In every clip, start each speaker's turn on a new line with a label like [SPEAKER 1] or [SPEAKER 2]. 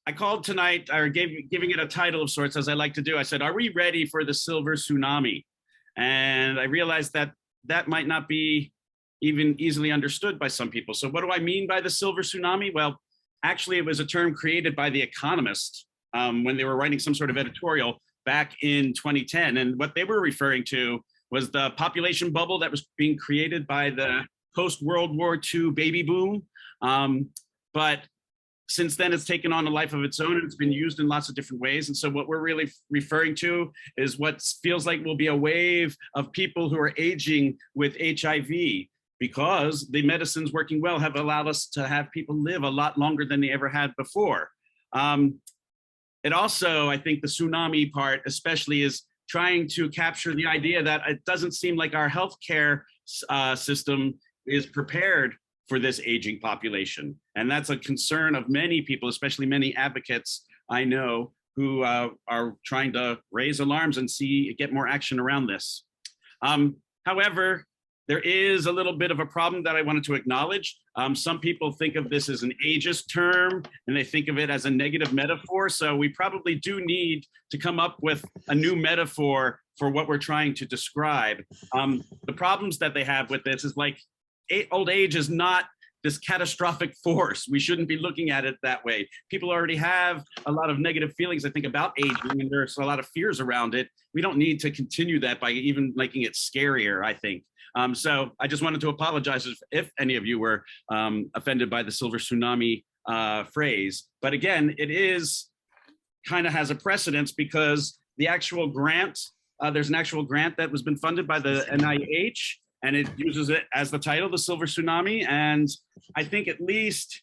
[SPEAKER 1] I called tonight, or giving it a title of sorts, as I like to do. I said, are we ready for the Silver Tsunami? And I realized that that might not be even easily understood by some people. So what do I mean by the Silver Tsunami? Well, actually, it was a term created by The Economist when they were writing some sort of editorial back in 2010. And what they were referring to was the population bubble that was being created by the post-World War II baby boom. But since then, it's taken on a life of its own, and it's been used in lots of different ways. And so what we're really referring to is what feels like will be a wave of people who are aging with HIV, because the medicines working well have allowed us to have people live a lot longer than they ever had before. It also, I think the tsunami part especially, is trying to capture the idea that it doesn't seem like our healthcare system is prepared for this aging population. And that's a concern of many people, especially many advocates I know, who are trying to raise alarms and get more action around this. However, there is a little bit of a problem that I wanted to acknowledge. Some people think of this as an ageist term, and they think of it as a negative metaphor. So we probably do need to come up with a new metaphor for what we're trying to describe. The problems that they have with this is, like, old age is not this catastrophic force. We shouldn't be looking at it that way. People already have a lot of negative feelings, I think, about aging, and there's a lot of fears around it. We don't need to continue that by even making it scarier, I think. So I just wanted to apologize if any of you were offended by the Silver Tsunami phrase. But again, it is kind of has a precedence, because the actual grant, there's an actual grant that was been funded by the NIH, and it uses it as the title, the Silver Tsunami. And I think at least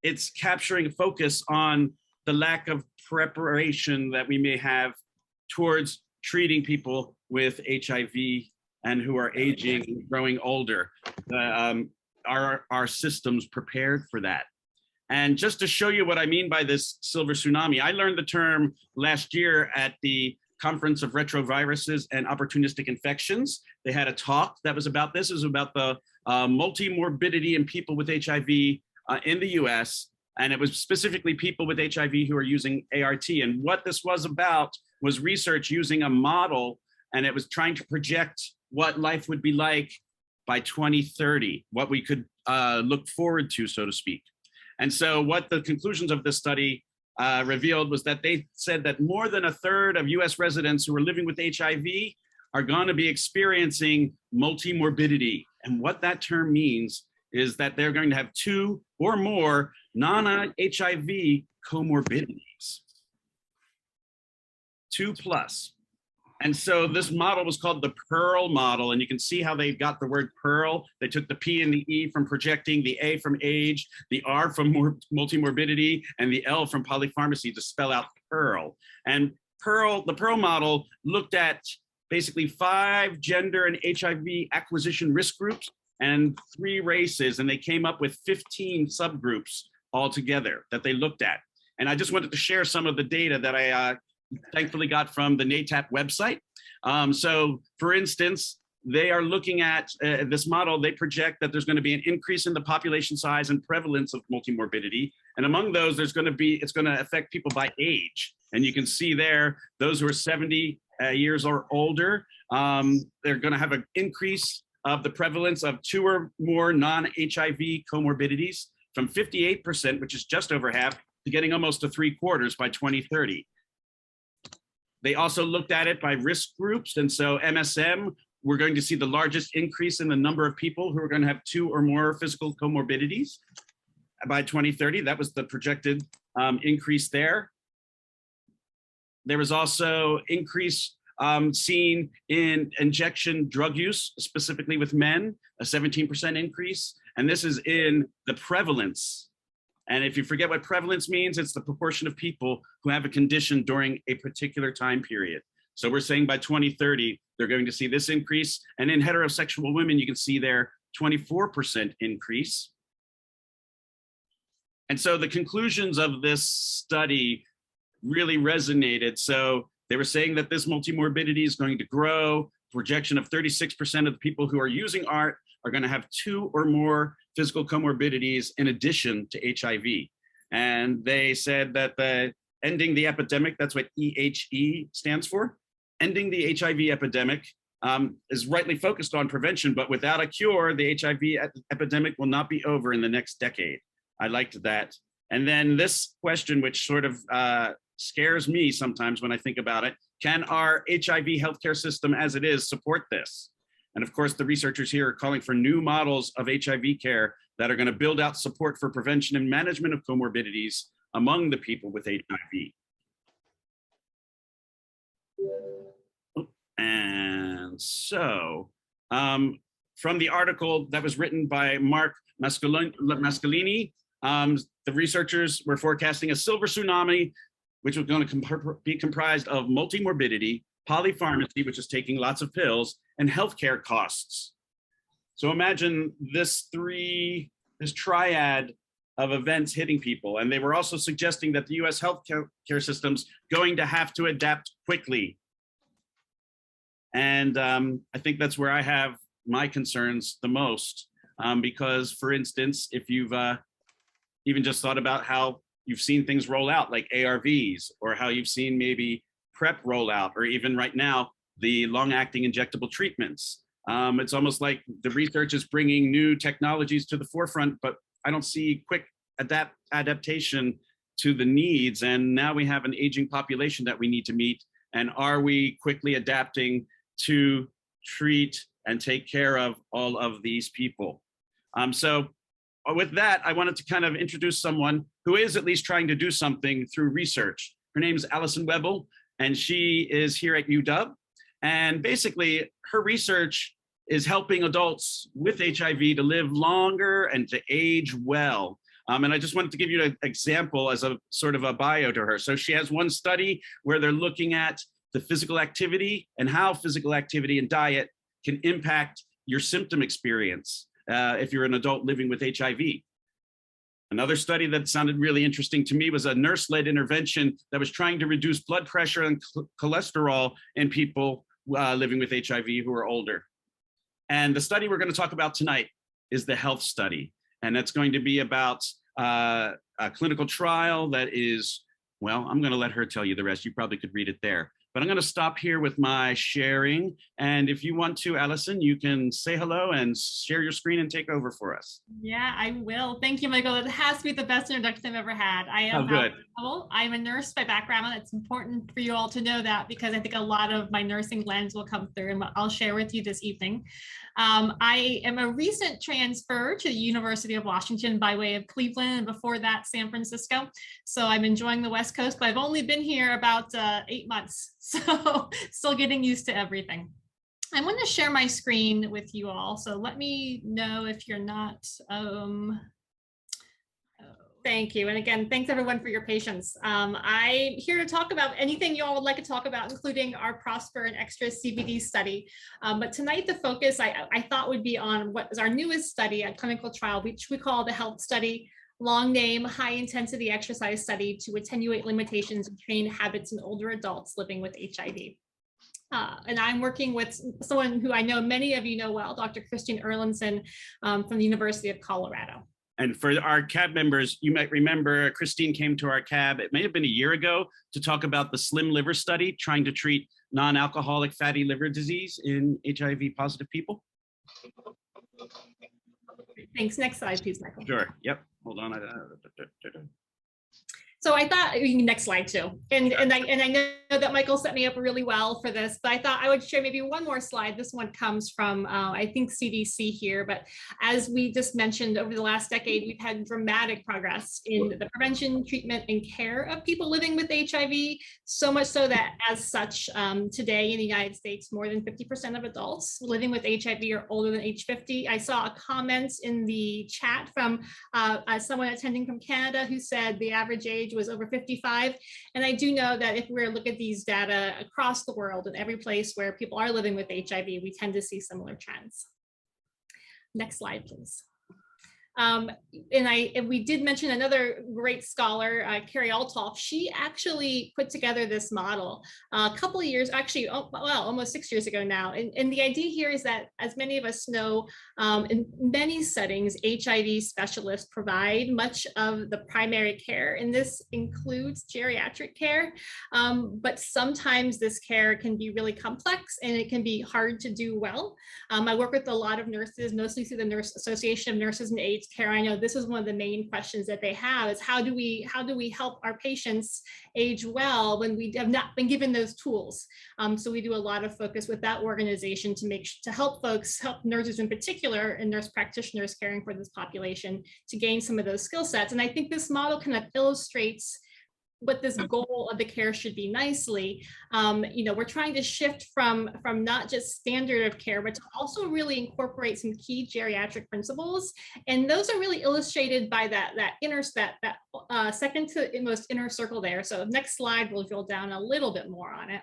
[SPEAKER 1] it's capturing focus on the lack of preparation that we may have towards treating people with HIV and who are aging and growing older. Are our systems prepared for that? And just to show you what I mean by this Silver Tsunami, I learned the term last year at the Conference of Retroviruses and Opportunistic Infections. They had a talk that was about this. It was about the multi-morbidity in people with HIV in the US. And it was specifically people with HIV who are using ART. And what this was about was research using a model, and it was trying to project what life would be like by 2030, what we could look forward to, so to speak. And so what the conclusions of this study revealed was that they said that more than a third of US residents who are living with HIV are going to be experiencing multi-morbidity. And what that term means is that they're going to have 2 or more non-HIV comorbidities. 2+. And so this model was called the Pearl model, and you can see how they got the word Pearl. They took the P and the E from projecting, the A from age, the R from multimorbidity, and the L from polypharmacy to spell out Pearl. And the Pearl model looked at basically 5 gender and HIV acquisition risk groups and 3 races, and they came up with 15 subgroups altogether that they looked at. And I just wanted to share some of the data that I thankfully got from the NATAP website. So for instance, they are looking at this model. They project that there's going to be an increase in the population size and prevalence of multimorbidity. And among those, it's going to affect people by age. And you can see there, those who are 70 years or older, they're going to have an increase of the prevalence of 2 or more non-HIV comorbidities from 58%, which is just over half, to getting almost to 3/4 by 2030. They also looked at it by risk groups. And so MSM, we're going to see the largest increase in the number of people who are going to have 2 or more physical comorbidities by 2030. That was the projected increase there. There was also increase seen in injection drug use, specifically with men, a 17% increase. And this is in the prevalence. And if you forget what prevalence means, it's the proportion of people who have a condition during a particular time period. So we're saying by 2030, they're going to see this increase. And in heterosexual women, you can see their 24% increase. And so the conclusions of this study really resonated. So they were saying that this multimorbidity is going to grow. Projection of 36% of the people who are using ART are going to have 2 or more physical comorbidities in addition to HIV. And they said that ending the epidemic, that's what EHE stands for, ending the HIV epidemic is rightly focused on prevention, but without a cure, the HIV epidemic will not be over in the next decade. I liked that. And then this question, which sort of scares me sometimes when I think about it, can our HIV healthcare system as it is support this? And of course, the researchers here are calling for new models of HIV care that are going to build out support for prevention and management of comorbidities among the people with HIV. And so, from the article that was written by Mark Mascalini, the researchers were forecasting a silver tsunami, which was going to be comprised of multimorbidity, polypharmacy, which is taking lots of pills, and healthcare costs. So imagine this triad of events hitting people. And they were also suggesting that the US healthcare system's going to have to adapt quickly. And I think that's where I have my concerns the most, because for instance, if you've even just thought about how you've seen things roll out like ARVs, or how you've seen maybe PrEP roll out, or even right now, the long-acting injectable treatments. It's almost like the research is bringing new technologies to the forefront, but I don't see quick adaptation to the needs. And now we have an aging population that we need to meet. And are we quickly adapting to treat and take care of all of these people? So with that, I wanted to kind of introduce someone who is at least trying to do something through research. Her name is Allison Webel, and she is here at UW. And basically, her research is helping adults with HIV to live longer and to age well. And I just wanted to give you an example as a sort of a bio to her. So she has one study where they're looking at the physical activity and how physical activity and diet can impact your symptom experience if you're an adult living with HIV. Another study that sounded really interesting to me was a nurse-led intervention that was trying to reduce blood pressure and cholesterol in people living with HIV who are older. And the study we're going to talk about tonight is the health study. And that's going to be about a clinical trial that is, well, I'm going to let her tell you the rest. You probably could read it there. But I'm going to stop here with my sharing. And if you want to, Allison, you can say hello and share your screen and take over for us.
[SPEAKER 2] Yeah, I will. Thank you, Michael. It has to be the best introduction I've ever had. I am Allison Webel. I'm a nurse by background. It's important for you all to know that because I think a lot of my nursing lens will come through and I'll share with you this evening. I am a recent transfer to the University of Washington by way of Cleveland, and before that, San Francisco. So I'm enjoying the West Coast, but I've only been here about 8 months. So still getting used to everything. I'm going to share my screen with you all. So let me know if you're not. Thank you. And again, thanks everyone for your patience. I'm here to talk about anything you all would like to talk about, including our Prosper and Extra CBD study. But tonight the focus I thought would be on what is our newest study, a clinical trial, which we call the health study. Long name, high intensity exercise study to attenuate limitations and train habits in older adults living with HIV. And I'm working with someone who I know many of you know well, Dr. Christine Erlandson from the University of Colorado.
[SPEAKER 1] And for our CAB members, you might remember Christine came to our CAB, it may have been a year ago, to talk about the SLIM liver study, trying to treat non-alcoholic fatty liver disease in HIV positive people.
[SPEAKER 2] Thanks. Next slide, please, Michael.
[SPEAKER 1] Sure. Yep. Hold on.
[SPEAKER 2] So I thought, next slide too. And I know that Michael set me up really well for this, but I thought I would share maybe one more slide. This one comes from, I think, CDC here. But as we just mentioned, over the last decade, we've had dramatic progress in the prevention, treatment, and care of people living with HIV. So much so that as such, today in the United States, more than 50% of adults living with HIV are older than age 50. I saw a comment in the chat from someone attending from Canada who said the average age was over 55. And I do know that if we're looking at these data across the world and every place where people are living with HIV, we tend to see similar trends. Next slide, please. And we did mention another great scholar, Carrie Altoff. She actually put together this model a couple of years, actually, well, almost 6 years ago now. And the idea here is that, as many of us know, in many settings, HIV specialists provide much of the primary care, and this includes geriatric care. But sometimes this care can be really complex and it can be hard to do well. I work with a lot of nurses, mostly through the Nurse Association of Nurses and AIDS Care. I know this is one of the main questions that they have, is how do we help our patients age well when we have not been given those tools? So we do a lot of focus with that organization to help folks, help nurses in particular, and nurse practitioners caring for this population, to gain some of those skill sets. And I think this model kind of illustrates what this goal of the care should be nicely. We're trying to shift from not just standard of care, but to also really incorporate some key geriatric principles. And those are really illustrated by that second to most inner circle there. So next slide, we'll drill down a little bit more on it.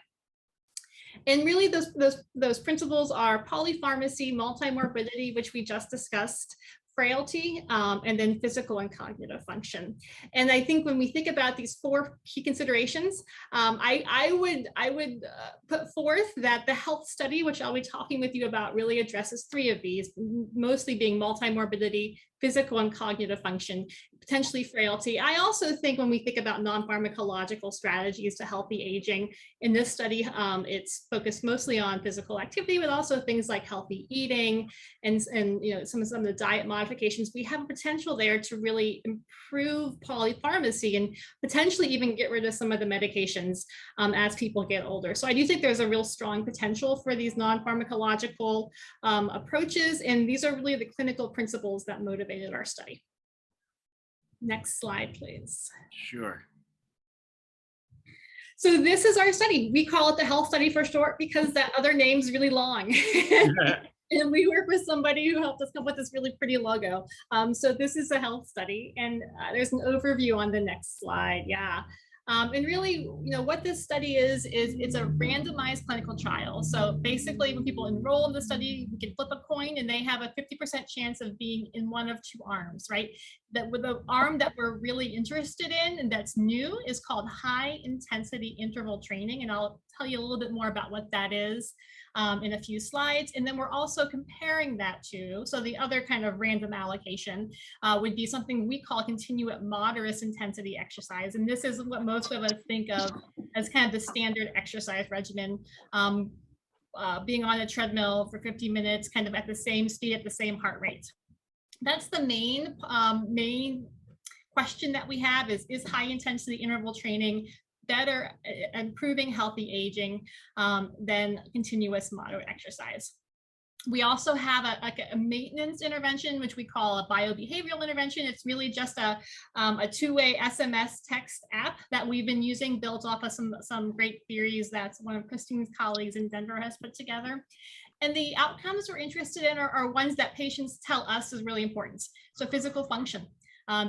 [SPEAKER 2] And really those principles are polypharmacy, multimorbidity, which we just discussed, frailty, and then physical and cognitive function. And I think when we think about these 4 key considerations, I would put forth that the health study, which I'll be talking with you about, really addresses 3 of these, mostly being multimorbidity, physical and cognitive function, potentially frailty. I also think when we think about non-pharmacological strategies to healthy aging, in this study, it's focused mostly on physical activity, but also things like healthy eating and some of the diet modifications. We have a potential there to really improve polypharmacy and potentially even get rid of some of the medications as people get older. So I do think there's a real strong potential for these non-pharmacological approaches, and these are really the clinical principles that motivated our study. Next slide, please.
[SPEAKER 1] Sure.
[SPEAKER 2] So this is our study. We call it the health study for short because that other name's really long. And we work with somebody who helped us come up with this really pretty logo. So this is a health study, and there's an overview on the next slide. Yeah. And really, what this study is it's a randomized clinical trial. So basically, when people enroll in the study, we can flip a coin and they have a 50% chance of being in one of 2 arms, right? That with the arm that we're really interested in and that's new is called high intensity interval training. And I'll tell you a little bit more about what that is in a few slides. And then we're also comparing that to, so the other kind of random allocation would be something we call continuate moderate intensity exercise. And this is what most of us think of as kind of the standard exercise regimen, being on a treadmill for 50 minutes, kind of at the same speed, at the same heart rate. That's the main question that we have is high intensity interval training better improving healthy aging than continuous moderate exercise. We also have a maintenance intervention, which we call a biobehavioral intervention. It's really just a 2-way SMS text app that we've been using, built off of some great theories that one of Christine's colleagues in Denver has put together. And the outcomes we're interested in are ones that patients tell us is really important. So physical function,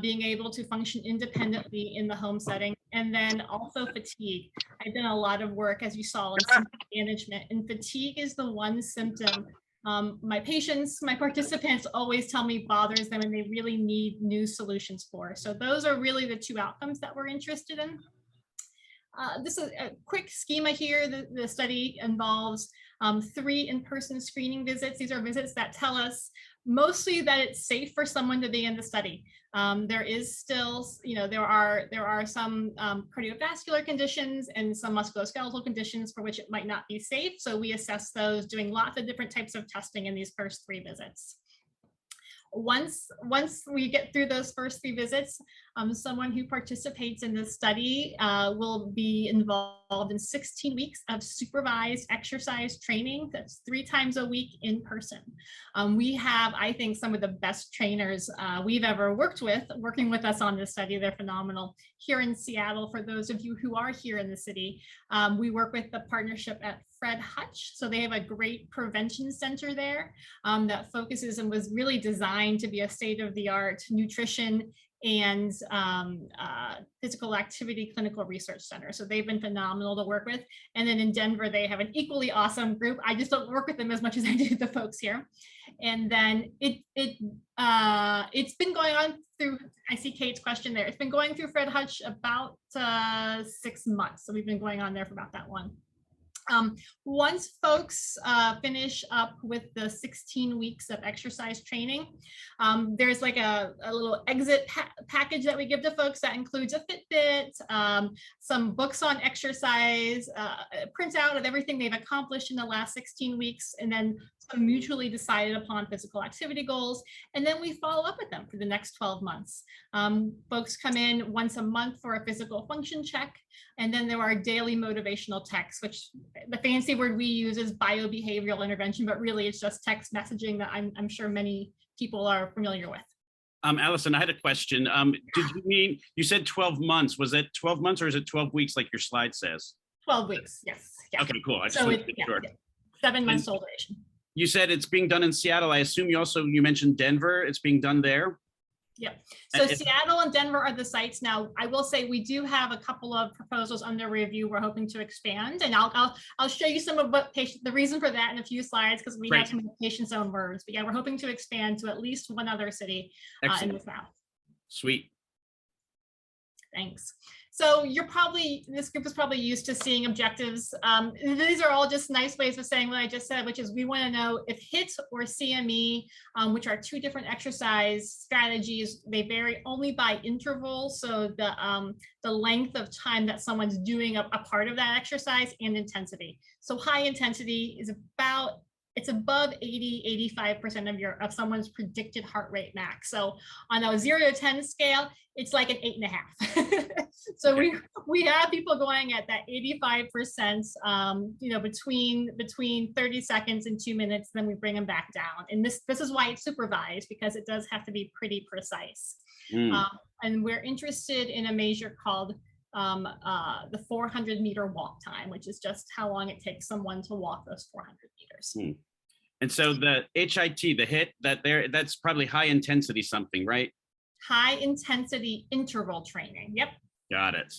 [SPEAKER 2] being able to function independently in the home setting, and then also fatigue. I've done a lot of work, as you saw, in symptom management, and fatigue is the one symptom my patients, my participants always tell me bothers them and they really need new solutions for. So those are really the 2 outcomes that we're interested in. This is a quick schema here. The study involves 3 in-person screening visits. These are visits that tell us mostly that it's safe for someone to be in the study. There is still, there are some cardiovascular conditions and some musculoskeletal conditions for which it might not be safe. So we assess those, doing lots of different types of testing in these first 3 visits. Once we get through those first 3 visits, someone who participates in this study will be involved in 16 weeks of supervised exercise training. That's 3 times a week in person. We have, I think, some of the best trainers we've ever worked with, working with us on this study. They're phenomenal. Here in Seattle, for those of you who are here in the city, we work with the partnership at Fred Hutch. So they have a great prevention center there that focuses and was really designed to be a state-of-the-art nutrition, and Physical Activity Clinical Research Center. So they've been phenomenal to work with. And then in Denver, they have an equally awesome group. I just don't work with them as much as I do the folks here. And then it's been going on through, I see Kate's question there. It's been going through Fred Hutch about 6 months. So we've been going on there for about that one. Once folks finish up with the 16 weeks of exercise training, there's like a little exit package that we give to folks that includes a Fitbit, some books on exercise, a printout of everything they've accomplished in the last 16 weeks, and then some mutually decided upon physical activity goals. And then we follow up with them for the next 12 months. Folks come in once a month for a physical function check. And then there are daily motivational texts, which the fancy word we use is biobehavioral intervention, but really it's just text messaging that I'm sure many people are familiar with.
[SPEAKER 1] Allison, I had a question. Did you mean, you said 12 months, was that 12 months or is it 12 weeks like your slide says?
[SPEAKER 2] 12 weeks, yes. Yeah.
[SPEAKER 1] Okay, cool. I just
[SPEAKER 2] So
[SPEAKER 1] wanted to make sure.
[SPEAKER 2] 7 months total duration.
[SPEAKER 1] You said it's being done in Seattle. I assume you mentioned Denver. It's being done there.
[SPEAKER 2] Yep. So Seattle and Denver are the sites. Now, I will say we do have a couple of proposals under review. We're hoping to expand, and I'll show you some of what the reason for that in a few slides, because we have some patient's own words. But yeah, we're hoping to expand to at least one other city in the South.
[SPEAKER 1] Sweet.
[SPEAKER 2] Thanks. So this group is probably used to seeing objectives. These are all just nice ways of saying what I just said, which is we want to know if HIIT or CME, which are two different exercise strategies, they vary only by interval. So the length of time that someone's doing a part of that exercise and intensity. So high intensity is it's above 80–85% of someone's predicted heart rate max. So on a 0 to 10 scale, it's like an 8.5. So we have people going at that 85%, between 30 seconds and 2 minutes, then we bring them back down. And this is why it's supervised, because it does have to be pretty precise. And we're interested in a measure called the 400-meter walk time, which is just how long it takes someone to walk those 400 meters.
[SPEAKER 1] And so the HIT, the HIIT, that's probably high intensity something, right? High
[SPEAKER 2] intensity interval training. Yep.
[SPEAKER 1] Got it.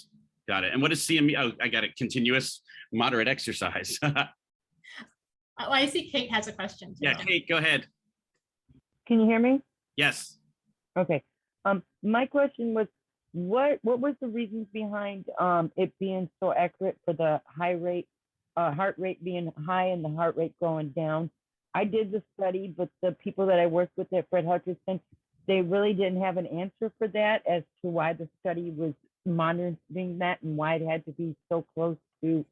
[SPEAKER 1] And what is CME? Oh, I got it. Continuous moderate exercise.
[SPEAKER 2] I see Kate has a question too.
[SPEAKER 1] Yeah, Kate, go ahead.
[SPEAKER 3] Can you hear me?
[SPEAKER 1] Yes.
[SPEAKER 3] Okay. My question was, what was the reasons behind it being so accurate for the heart rate being high and the heart rate going down? I did the study, but the people that I worked with at Fred Hutchinson, they really didn't have an answer for that as to why the study was monitoring that and why it had to be so close to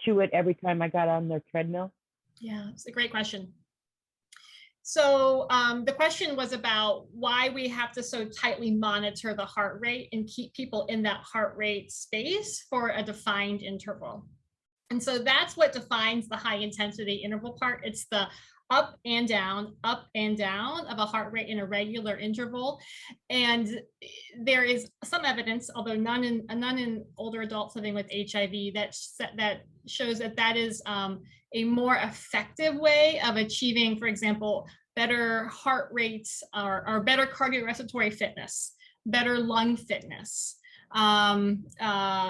[SPEAKER 3] it every time I got on their treadmill.
[SPEAKER 2] Yeah, it's a great question. So the question was about why we have to so tightly monitor the heart rate and keep people in that heart rate space for a defined interval. And so that's what defines the high intensity interval part. It's the up and down of a heart rate in a regular interval. And there is some evidence, although none in older adults living with HIV, that shows that is a more effective way of achieving, for example, better heart rates or better cardiorespiratory fitness, better lung fitness.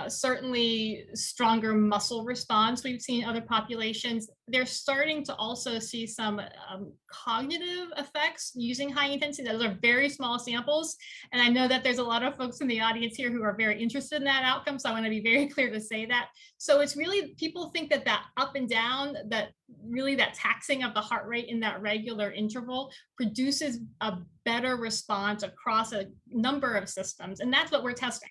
[SPEAKER 2] Certainly stronger muscle response we've seen in other populations. They're starting to also see some cognitive effects using high intensity. Those are very small samples. And I know that there's a lot of folks in the audience here who are very interested in that outcome. So I want to be very clear to say that. So it's really, people think that up and down, that taxing of the heart rate in that regular interval produces a better response across a number of systems. And that's what we're testing.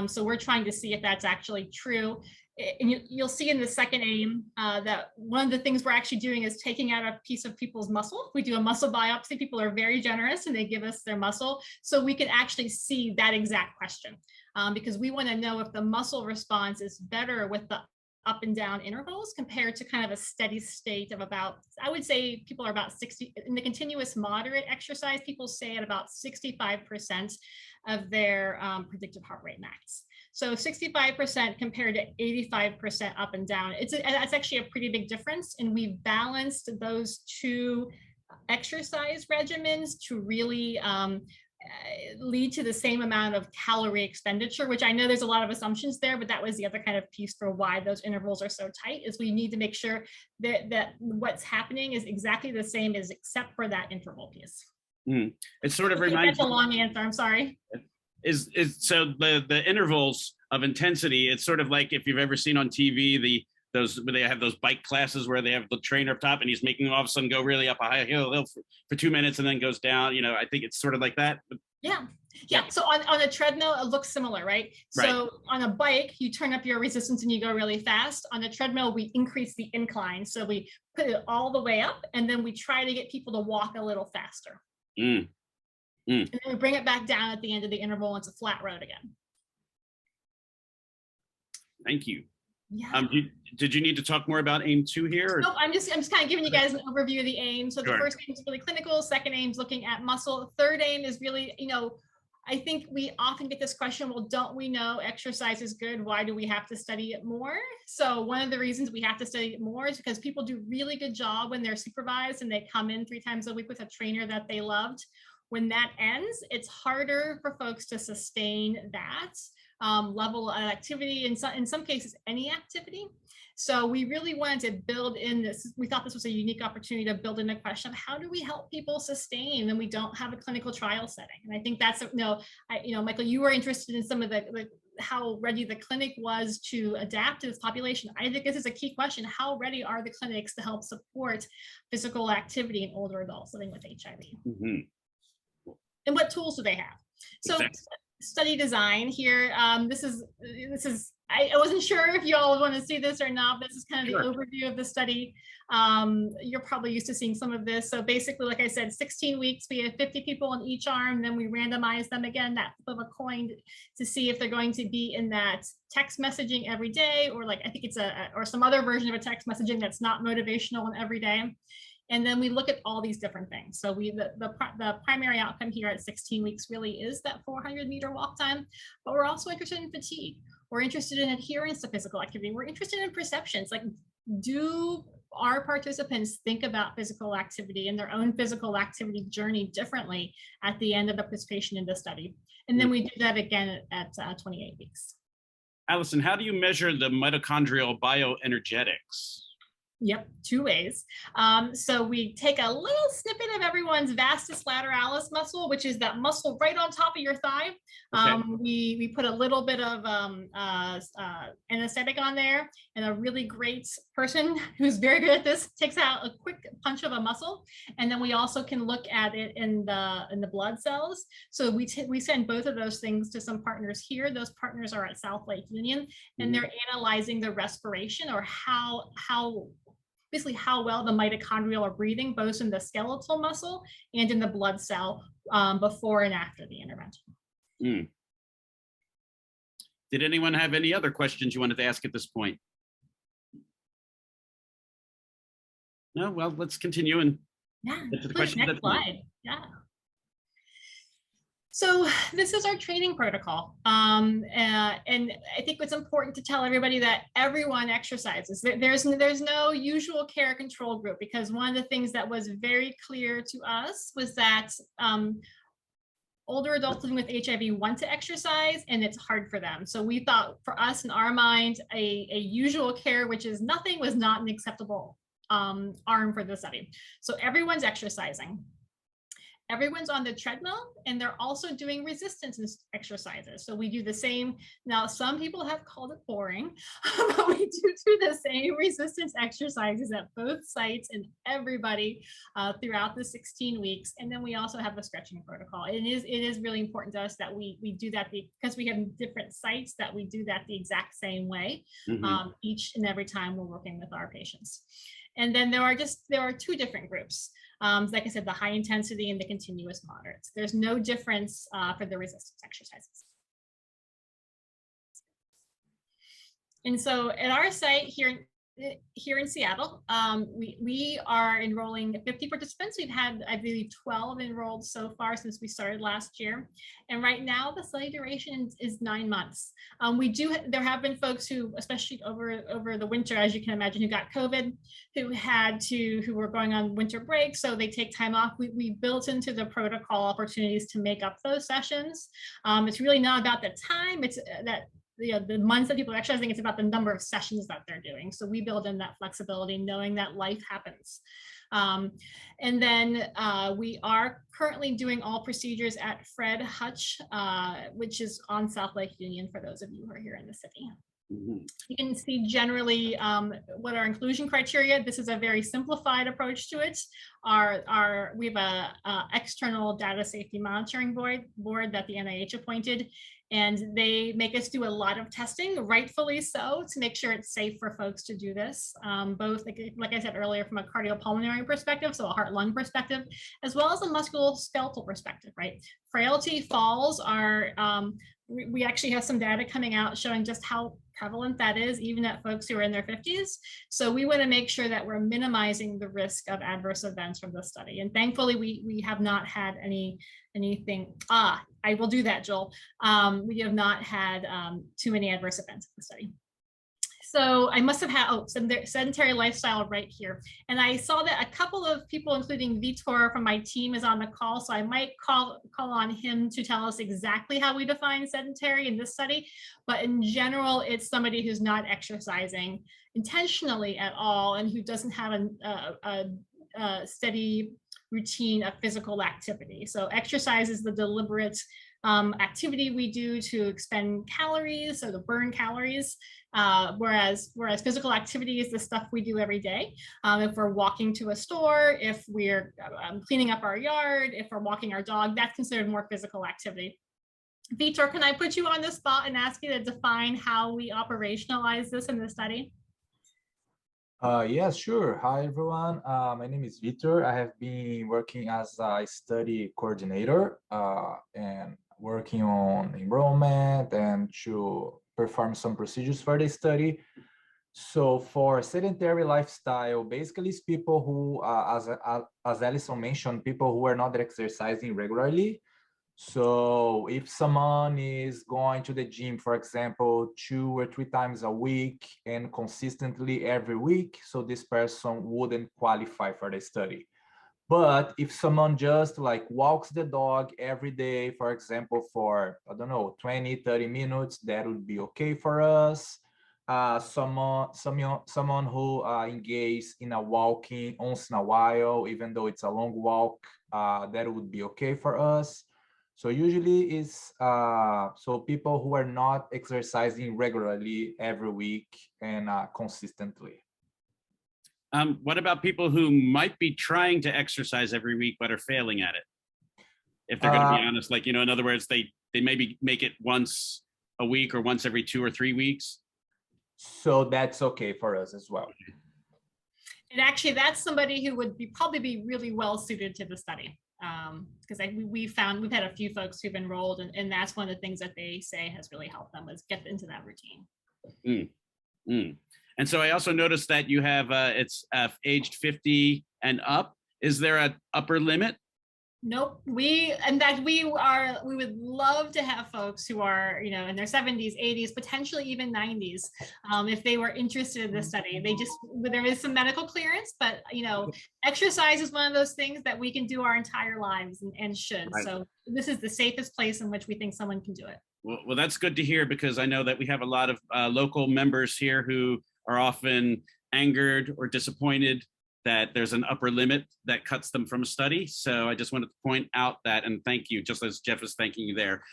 [SPEAKER 2] So we're trying to see if that's actually true. And you'll see in the second aim that one of the things we're actually doing is taking out a piece of people's muscle. We do a muscle biopsy. People are very generous and they give us their muscle. So we can actually see that exact question because we want to know if the muscle response is better with the up and down intervals compared to kind of a steady state of about, I would say people are about 60, in the continuous moderate exercise, people stay at about 65% of their predicted heart rate max. So 65% compared to 85% up and down. That's actually a pretty big difference. And we've balanced those two exercise regimens to really lead to the same amount of calorie expenditure, which I know there's a lot of assumptions there, but that was the other kind of piece for why those intervals are so tight, is we need to make sure that what's happening is exactly the same as except for that interval piece.
[SPEAKER 1] It sort of
[SPEAKER 2] Okay,
[SPEAKER 1] reminds
[SPEAKER 2] that's a long answer, I'm sorry.
[SPEAKER 1] Is so the intervals of intensity, it's sort of like if you've ever seen on TV those where they have those bike classes where they have the trainer up top and he's making all of a sudden go really up a high hill for 2 minutes and then goes down. You know, I think it's sort of like that.
[SPEAKER 2] Yeah. So on a treadmill, it looks similar, right? So on a bike, you turn up your resistance and you go really fast. On a treadmill, we increase the incline. So we put it all the way up and then we try to get people to walk a little faster. And then we bring it back down at the end of the interval and it's a flat road again.
[SPEAKER 1] Thank you.
[SPEAKER 2] Yeah.
[SPEAKER 1] Did you need to talk more about aim 2 here? Or?
[SPEAKER 2] Nope, I'm just kind of giving you guys an overview of the aim. So the first aim is really clinical, second aim is looking at muscle, third aim is really, you know, I think we often get this question, well, don't we know exercise is good? Why do we have to study it more? So one of the reasons we have to study it more is because people do really good job when they're supervised and they come in 3 times a week with a trainer that they loved. When that ends, it's harder for folks to sustain that level of activity, in some cases, any activity. So we really wanted to build in this. We thought this was a unique opportunity to build in a question of how do we help people sustain when we don't have a clinical trial setting? And I think that's, Michael, you were interested in some of the how ready the clinic was to adapt to this population. I think this is a key question. How ready are the clinics to help support physical activity in older adults living with HIV? And what tools do they have? So study design here. This is I wasn't sure if you all want to see this or not, but this is kind of the overview of the study. You're probably used to seeing some of this. So basically, like I said, 16 weeks, we have 50 people on each arm, then we randomize them again, that flip of a coin to see if they're going to be in that text messaging every day, or like, I think it's or some other version of a text messaging that's not motivational and every day. And then we look at all these different things. So the primary outcome here at 16 weeks really is that 400-meter walk time, but we're also interested in fatigue. We're interested in adherence to physical activity. We're interested in perceptions, like do our participants think about physical activity and their own physical activity journey differently at the end of the participation in the study. And then we do that again at 28 weeks.
[SPEAKER 1] Allison, how do you measure the mitochondrial bioenergetics?
[SPEAKER 2] Yep, 2 ways. So we take a little snippet of everyone's vastus lateralis muscle, which is that muscle right on top of your thigh. We put a little bit of anesthetic on there, and a really great person who's very good at this takes out a quick punch of a muscle, and then we also can look at it in the blood cells. So we send both of those things to some partners here. Those partners are at South Lake Union, and they're analyzing the respiration, or basically how well the mitochondria are breathing, both in the skeletal muscle and in the blood cell before and after the intervention.
[SPEAKER 1] Did anyone have any other questions you wanted to ask at this point? No, well, let's continue and get to the question.
[SPEAKER 2] Next slide. Yeah. So this is our training protocol. And I think it's important to tell everybody that everyone exercises. There's no usual care control group, because one of the things that was very clear to us was that older adults living with HIV want to exercise and it's hard for them. So we thought, for us, in our mind, a usual care, which is nothing, was not an acceptable arm for the study. So everyone's exercising. Everyone's on the treadmill, and they're also doing resistance exercises. So we do the same. Now, some people have called it boring, but we do the same resistance exercises at both sites and everybody throughout the 16 weeks. And then we also have a stretching protocol. It is really important to us that we do that, because we have different sites, that we do that the exact same way each and every time we're working with our patients. And then there are 2 different groups. Like I said, the high intensity and the continuous moderates. There's no difference for the resistance exercises. And so at our site here here in Seattle. We are enrolling 50 participants. We've had, I believe, 12 enrolled so far since we started last year. And right now the study duration is 9 months. There have been folks who, especially over the winter, as you can imagine, who got COVID, who were going on winter break, so they take time off. We built into the protocol opportunities to make up those sessions. It's really not about the time, it's that the months that people are exercising, it's about the number of sessions that they're doing. So we build in that flexibility, knowing that life happens. And then we are currently doing all procedures at Fred Hutch, which is on South Lake Union, for those of you who are here in the city. You can see generally what our inclusion criteria. This is a very simplified approach to it. We have a external data safety monitoring board that the NIH appointed, and they make us do a lot of testing, rightfully so, to make sure it's safe for folks to do this, both like I said earlier, from a cardiopulmonary perspective, so a heart-lung perspective, as well as a musculoskeletal perspective, right? Frailty falls are, we actually have some data coming out showing just how prevalent that is, even at folks who are in their 50s. So we want to make sure that we're minimizing the risk of adverse events from the study. And thankfully, we have not had anything. I will do that, Joel. We have not had too many adverse events in the study. So I must have had, sedentary lifestyle right here. And I saw that a couple of people, including Vitor from my team, is on the call. So I might call on him to tell us exactly how we define sedentary in this study. But in general, it's somebody who's not exercising intentionally at all and who doesn't have a steady routine of physical activity. So exercise is the deliberate activity we do to expend calories, or to burn calories, whereas physical activity is the stuff we do every day. If we're walking to a store, if we're cleaning up our yard, if we're walking our dog, that's considered more physical activity. Vitor, can I put you on the spot and ask you to define how we operationalize this in the study?
[SPEAKER 4] Yes, sure. Hi, everyone. My name is Vitor. I have been working as a study coordinator and working on enrollment and to perform some procedures for the study. So for sedentary lifestyle, basically it's people who, as Allison mentioned, people who are not exercising regularly. So if someone is going to the gym, for example, 2 or 3 times a week and consistently every week, so this person wouldn't qualify for the study. But if someone just like walks the dog every day, for example, for, I don't know, 20, 30 minutes, that would be okay for us. Someone who engages in a walking once in a while, even though it's a long walk, that would be okay for us. So usually it's so people who are not exercising regularly every week and consistently.
[SPEAKER 1] What about people who might be trying to exercise every week but are failing at it? If they're going to be honest, like, in other words, they maybe make it once a week or once every 2 or 3 weeks. So
[SPEAKER 4] that's okay for us as well.
[SPEAKER 2] And actually, that's somebody who would probably be really well suited to the study. Because we've had a few folks who've enrolled, and that's one of the things that they say has really helped them, is get into that routine.
[SPEAKER 1] And so I also noticed that you have it's aged 50 and up. Is there an upper limit?
[SPEAKER 2] Nope. In fact, we would love to have folks who are, in their 70s, 80s, potentially even 90s, if they were interested in this study. There is some medical clearance, but exercise is one of those things that we can do our entire lives and should. Right. So this is the safest place in which we think someone can do it.
[SPEAKER 1] Well, that's good to hear, because I know that we have a lot of local members here who are often angered or disappointed that there's an upper limit that cuts them from a study. So I just wanted to point out that, and thank you, just as Jeff is thanking you there,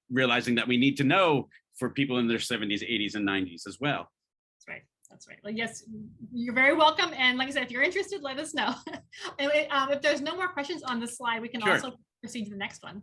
[SPEAKER 1] realizing that we need to know for people in their 70s, 80s, and 90s as well.
[SPEAKER 2] That's right. That's right. Well, yes, you're very welcome. And like I said, if you're interested, let us know. If there's no more questions on this slide, we can also proceed to the next one.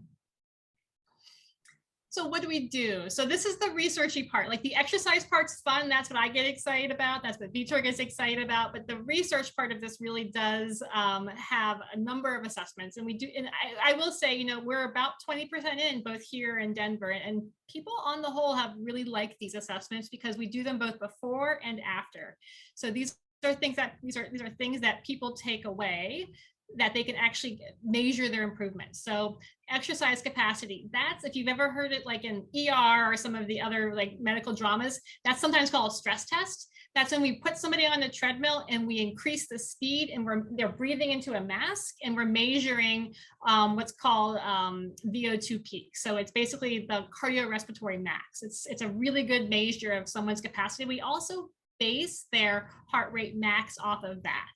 [SPEAKER 2] So what do we do? So this is the researchy part. Like the exercise part's fun. That's what I get excited about. That's what Vitor gets excited about. But the research part of this really does have a number of assessments. And we do, and I will say, you know, we're about 20% in both here in Denver. And people on the whole have really liked these assessments because we do them both before and after. So these are things that these are things that people take away that they can actually measure their improvements. So exercise capacity, that's, if you've ever heard it like in ER or some of the other like medical dramas, that's sometimes called a stress test. That's when we put somebody on a treadmill and we increase the speed and they're breathing into a mask and we're measuring what's called VO2 peak. So it's basically the cardiorespiratory max. It's a really good measure of someone's capacity. We also base their heart rate max off of that.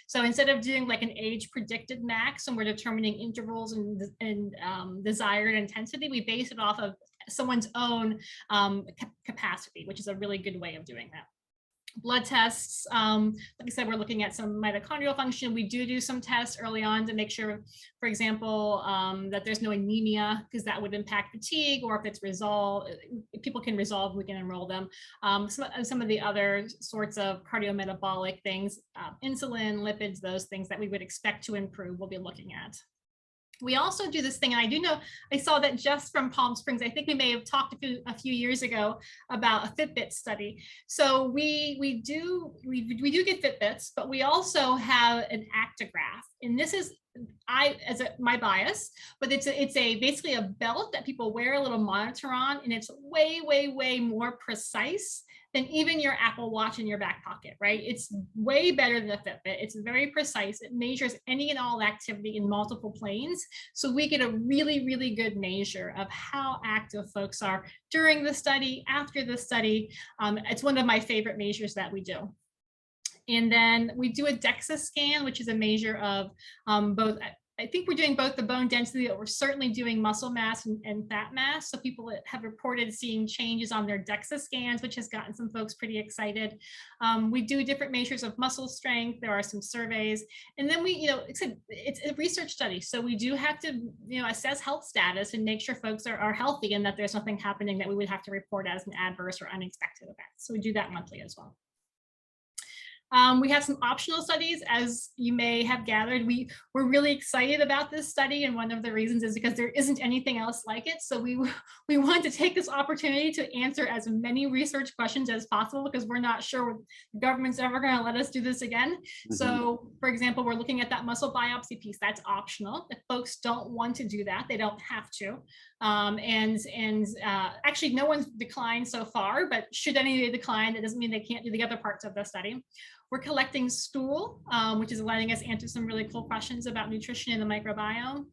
[SPEAKER 2] So instead of doing like an age predicted max and we're determining intervals and desired intensity, we base it off of someone's own capacity, which is a really good way of doing that. Blood tests, like I said, we're looking at some mitochondrial function. We do some tests early on to make sure, for example, that there's no anemia, because that would impact fatigue, or if it's resolved, if people can resolve, we can enroll them. Some of the other sorts of cardiometabolic things, insulin, lipids, those things that we would expect to improve, we'll be looking at. We also do this thing, and I do know, I saw that just from Palm Springs. I think we may have talked a few years ago about a Fitbit study. So we do get Fitbits, but we also have an actigraph, and this is my bias, but it's basically a belt that people wear a little monitor on, and it's way more precise than even your Apple Watch in your back pocket, right? It's way better than the Fitbit. It's very precise. It measures any and all activity in multiple planes. So we get a really good measure of how active folks are during the study, after the study. It's one of my favorite measures that we do. And then we do a Dexa scan, which is a measure of both, I think we're doing both the bone density, but we're certainly doing muscle mass and fat mass. So people have reported seeing changes on their Dexa scans, which has gotten some folks pretty excited. We do different measures of muscle strength. There are some surveys. And then we, it's a research study. So we do have to, assess health status and make sure folks are healthy and that there's nothing happening that we would have to report as an adverse or unexpected event. So we do that monthly as well. We have some optional studies, as you may have gathered. We're really excited about this study, and one of the reasons is because there isn't anything else like it. So we wanted to take this opportunity to answer as many research questions as possible, because we're not sure the government's ever going to let us do this again. Mm-hmm. So, for example, we're looking at that muscle biopsy piece. That's optional. If folks don't want to do that, they don't have to. Actually, no one's declined so far, but should any decline, that doesn't mean they can't do the other parts of the study. We're collecting stool, which is letting us answer some really cool questions about nutrition and the microbiome.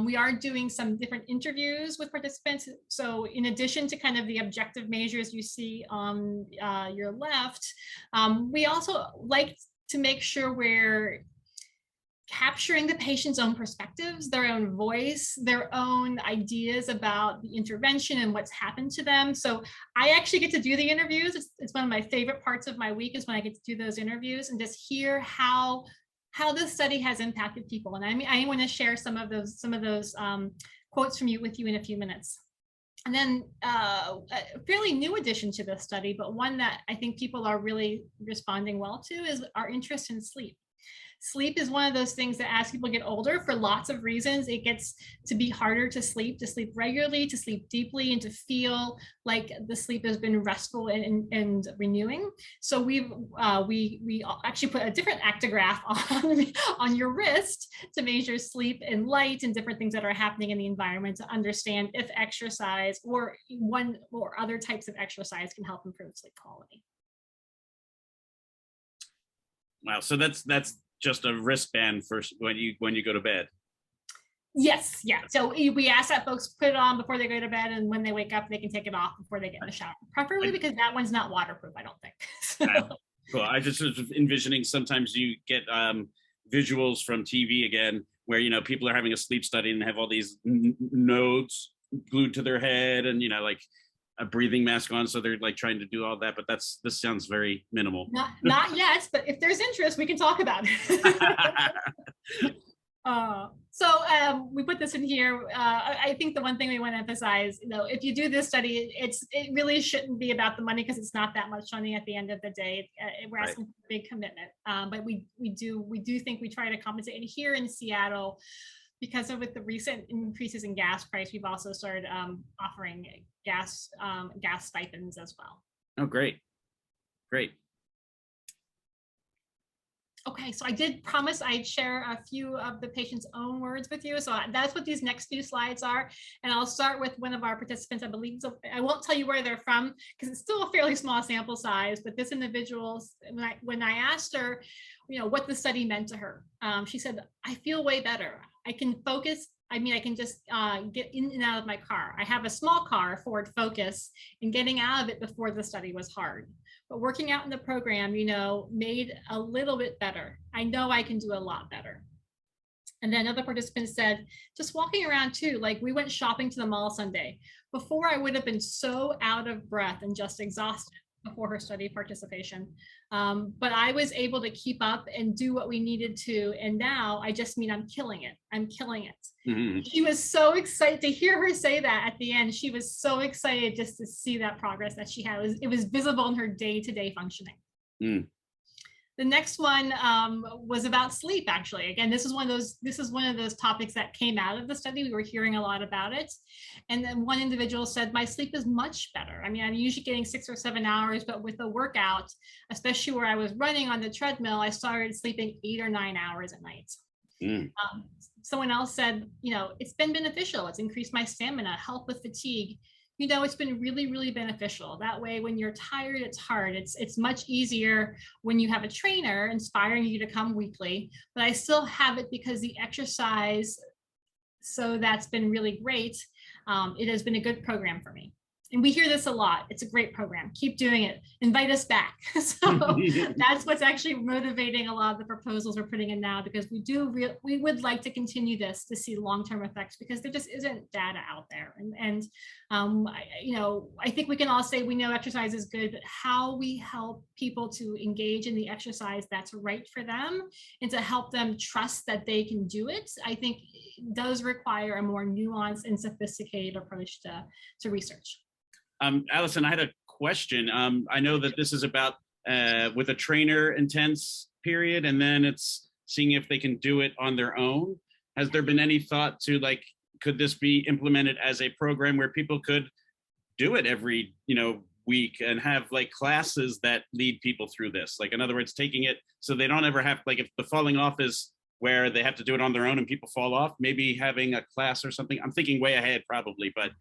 [SPEAKER 2] We are doing some different interviews with participants. So in addition to kind of the objective measures you see on your left, we also like to make sure we're capturing the patient's own perspectives, their own voice, their own ideas about the intervention and what's happened to them. So I actually get to do the interviews. It's one of my favorite parts of my week, is when I get to do those interviews and just hear how this study has impacted people. And I want to share some of those quotes from with you in a few minutes. And then a fairly new addition to this study, but one that I think people are really responding well to, is our interest in sleep. Sleep is one of those things that as people get older, for lots of reasons, it gets to be harder to sleep regularly, to sleep deeply, and to feel like the sleep has been restful and renewing. So we actually put a different actigraph on your wrist to measure sleep and light and different things that are happening in the environment, to understand if exercise or one or other types of exercise can help improve sleep quality.
[SPEAKER 1] Wow, so that's just a wristband for when you go to bed.
[SPEAKER 2] Yes, yeah. So we ask that folks put it on before they go to bed, and when they wake up, they can take it off before they get in the shower. Preferably because that one's not waterproof, I don't think. So.
[SPEAKER 1] Cool. I just was envisioning sometimes you get visuals from TV again, where people are having a sleep study and have all these nodes glued to their head, and like a breathing mask on, so they're like trying to do all that, but this sounds very minimal.
[SPEAKER 2] Not yet, but if there's interest, we can talk about it. So we put this in here. I think the one thing we want to emphasize, if you do this study, it really shouldn't be about the money, because it's not that much money at the end of the day. We're asking for a big commitment, but we do think we try to compensate. And here in Seattle, because of with the recent increases in gas price, we've also started offering gas stipends as well.
[SPEAKER 1] Oh, great.
[SPEAKER 2] Okay, so I did promise I'd share a few of the patient's own words with you. So that's what these next few slides are. And I'll start with one of our participants, I believe. So I won't tell you where they're from because it's still a fairly small sample size, but this individual, when I asked her, what the study meant to her, she said, I feel way better. I can focus. I can just get in and out of my car. I have a small car, Ford Focus, and getting out of it before the study was hard. But working out in the program, made a little bit better. I know I can do a lot better. And then other participants said, just walking around too, like we went shopping to the mall Sunday. Before I would have been so out of breath and just exhausted before her study participation. But I was able to keep up and do what we needed to. And now I'm killing it. I'm killing it. Mm-hmm. She was so excited to hear her say that at the end. She was so excited just to see that progress that she had. It was visible in her day-to-day functioning. Mm. The next one was about sleep, actually. Again, this is one of those topics that came out of the study. We were hearing a lot about it. And then one individual said, my sleep is much better. I'm usually getting 6 or 7 hours, but with the workout, especially where I was running on the treadmill, I started sleeping 8 or 9 hours at night. Mm. Someone else said, it's been beneficial. It's increased my stamina, help with fatigue. It's been really, really beneficial. That way, when you're tired, it's hard. It's much easier when you have a trainer inspiring you to come weekly, but I still have it because the exercise. So that's been really great. It has been a good program for me. And we hear this a lot. It's a great program. Keep doing it. Invite us back. So that's what's actually motivating a lot of the proposals we're putting in now, because we would like to continue this to see long-term effects, because there just isn't data out there. I think we can all say we know exercise is good, but how we help people to engage in the exercise that's right for them and to help them trust that they can do it, I think does require a more nuanced and sophisticated approach to research.
[SPEAKER 1] Allison, I had a question. I know that this is about with a trainer intense period, and then it's seeing if they can do it on their own. Has there been any thought to could this be implemented as a program where people could do it every, week and have classes that lead people through this? In other words, taking it so they don't ever have, if the falling off is where they have to do it on their own and people fall off, maybe having a class or something. I'm thinking way ahead probably, but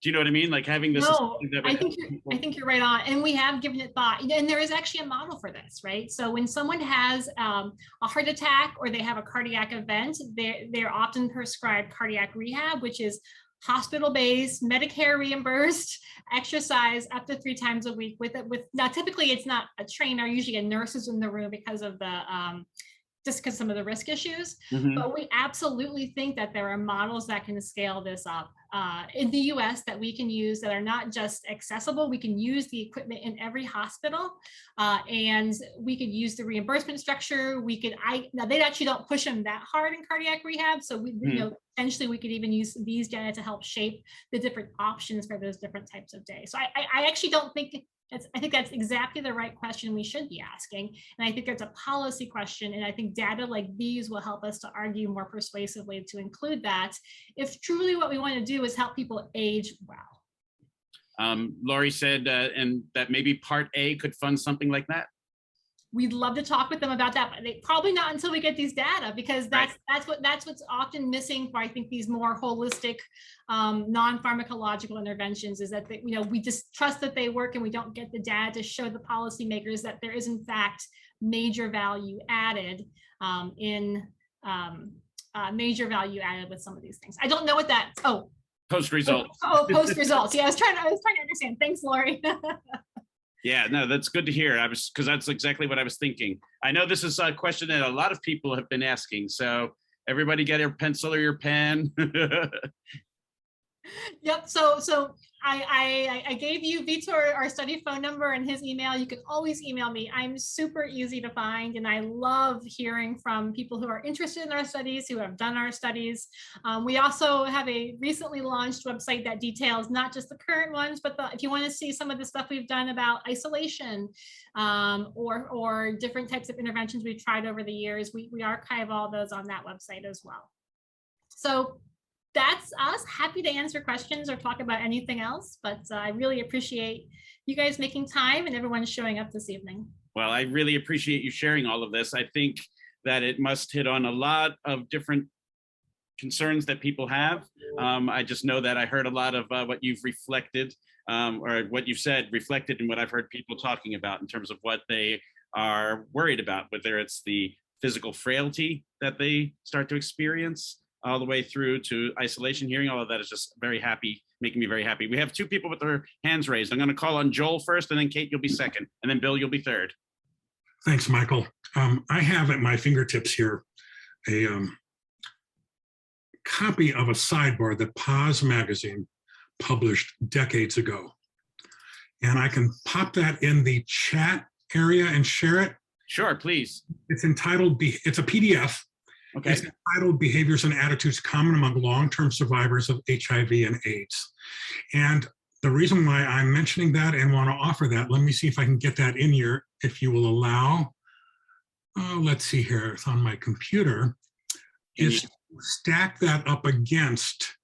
[SPEAKER 1] do you know what I mean? Having this.
[SPEAKER 2] No, I think you're right on. And we have given it thought. And there is actually a model for this, right? So when someone has a heart attack or they have a cardiac event, they're often prescribed cardiac rehab, which is hospital-based, Medicare reimbursed exercise up to 3 times a week with now typically it's not a trainer, usually a nurse is in the room because of the just because some of the risk issues. Mm-hmm. But we absolutely think that there are models that can scale this up in the US that we can use that are not just accessible. We can use the equipment in every hospital and we could use the reimbursement structure. Now they actually don't push them that hard in cardiac rehab. So potentially we could even use these data to help shape the different options for those different types of days. So I actually don't think I think that's exactly the right question we should be asking. And I think it's a policy question. And I think data like these will help us to argue more persuasively to include that if truly what we want to do is help people age well.
[SPEAKER 1] Laurie said, and that maybe Part A could fund something like that.
[SPEAKER 2] We'd love to talk with them about that, but probably not until we get these data, because that's what's often missing for I think these more holistic, non-pharmacological interventions is that we just trust that they work and we don't get the data to show the policymakers that there is in fact major value added major value added with some of these things. I don't know what that.
[SPEAKER 1] Post results.
[SPEAKER 2] Post results. Yeah, I was trying to understand. Thanks, Laurie.
[SPEAKER 1] Yeah, no, that's good to hear. Because that's exactly what I was thinking. I know this is a question that a lot of people have been asking. So everybody get your pencil or your pen.
[SPEAKER 2] Yep. So I gave you Vitor our study phone number and his email. You can always email me. I'm super easy to find, and I love hearing from people who are interested in our studies, who have done our studies. We also have a recently launched website that details not just the current ones, but if you want to see some of the stuff we've done about isolation, or different types of interventions we've tried over the years, we archive all those on that website as well. So that's us. Happy to answer questions or talk about anything else, but I really appreciate you guys making time and everyone showing up this evening.
[SPEAKER 1] Well, I really appreciate you sharing all of this. I think that it must hit on a lot of different concerns that people have. I just know that I heard a lot of what you've reflected, or what you've said reflected in what I've heard people talking about in terms of what they are worried about, whether it's the physical frailty that they start to experience, all the way through to isolation. Hearing all of that is just making me very happy. We have two people with their hands raised. I'm going to call on Joel first, and then Kate, you'll be second, and then Bill, you'll be third.
[SPEAKER 5] Thanks, Michael. I have at my fingertips here a copy of a sidebar that Paz magazine published decades ago. And I can pop that in the chat area and share it.
[SPEAKER 1] Sure, please.
[SPEAKER 5] It's entitled, it's a PDF.
[SPEAKER 1] Okay.
[SPEAKER 5] It's entitled Behaviors and Attitudes Common Among Long-Term Survivors of HIV and AIDS. And the reason why I'm mentioning that and want to offer that, let me see if I can get that in here, if you will allow. Let's see here, it's on my computer. Is stack that up against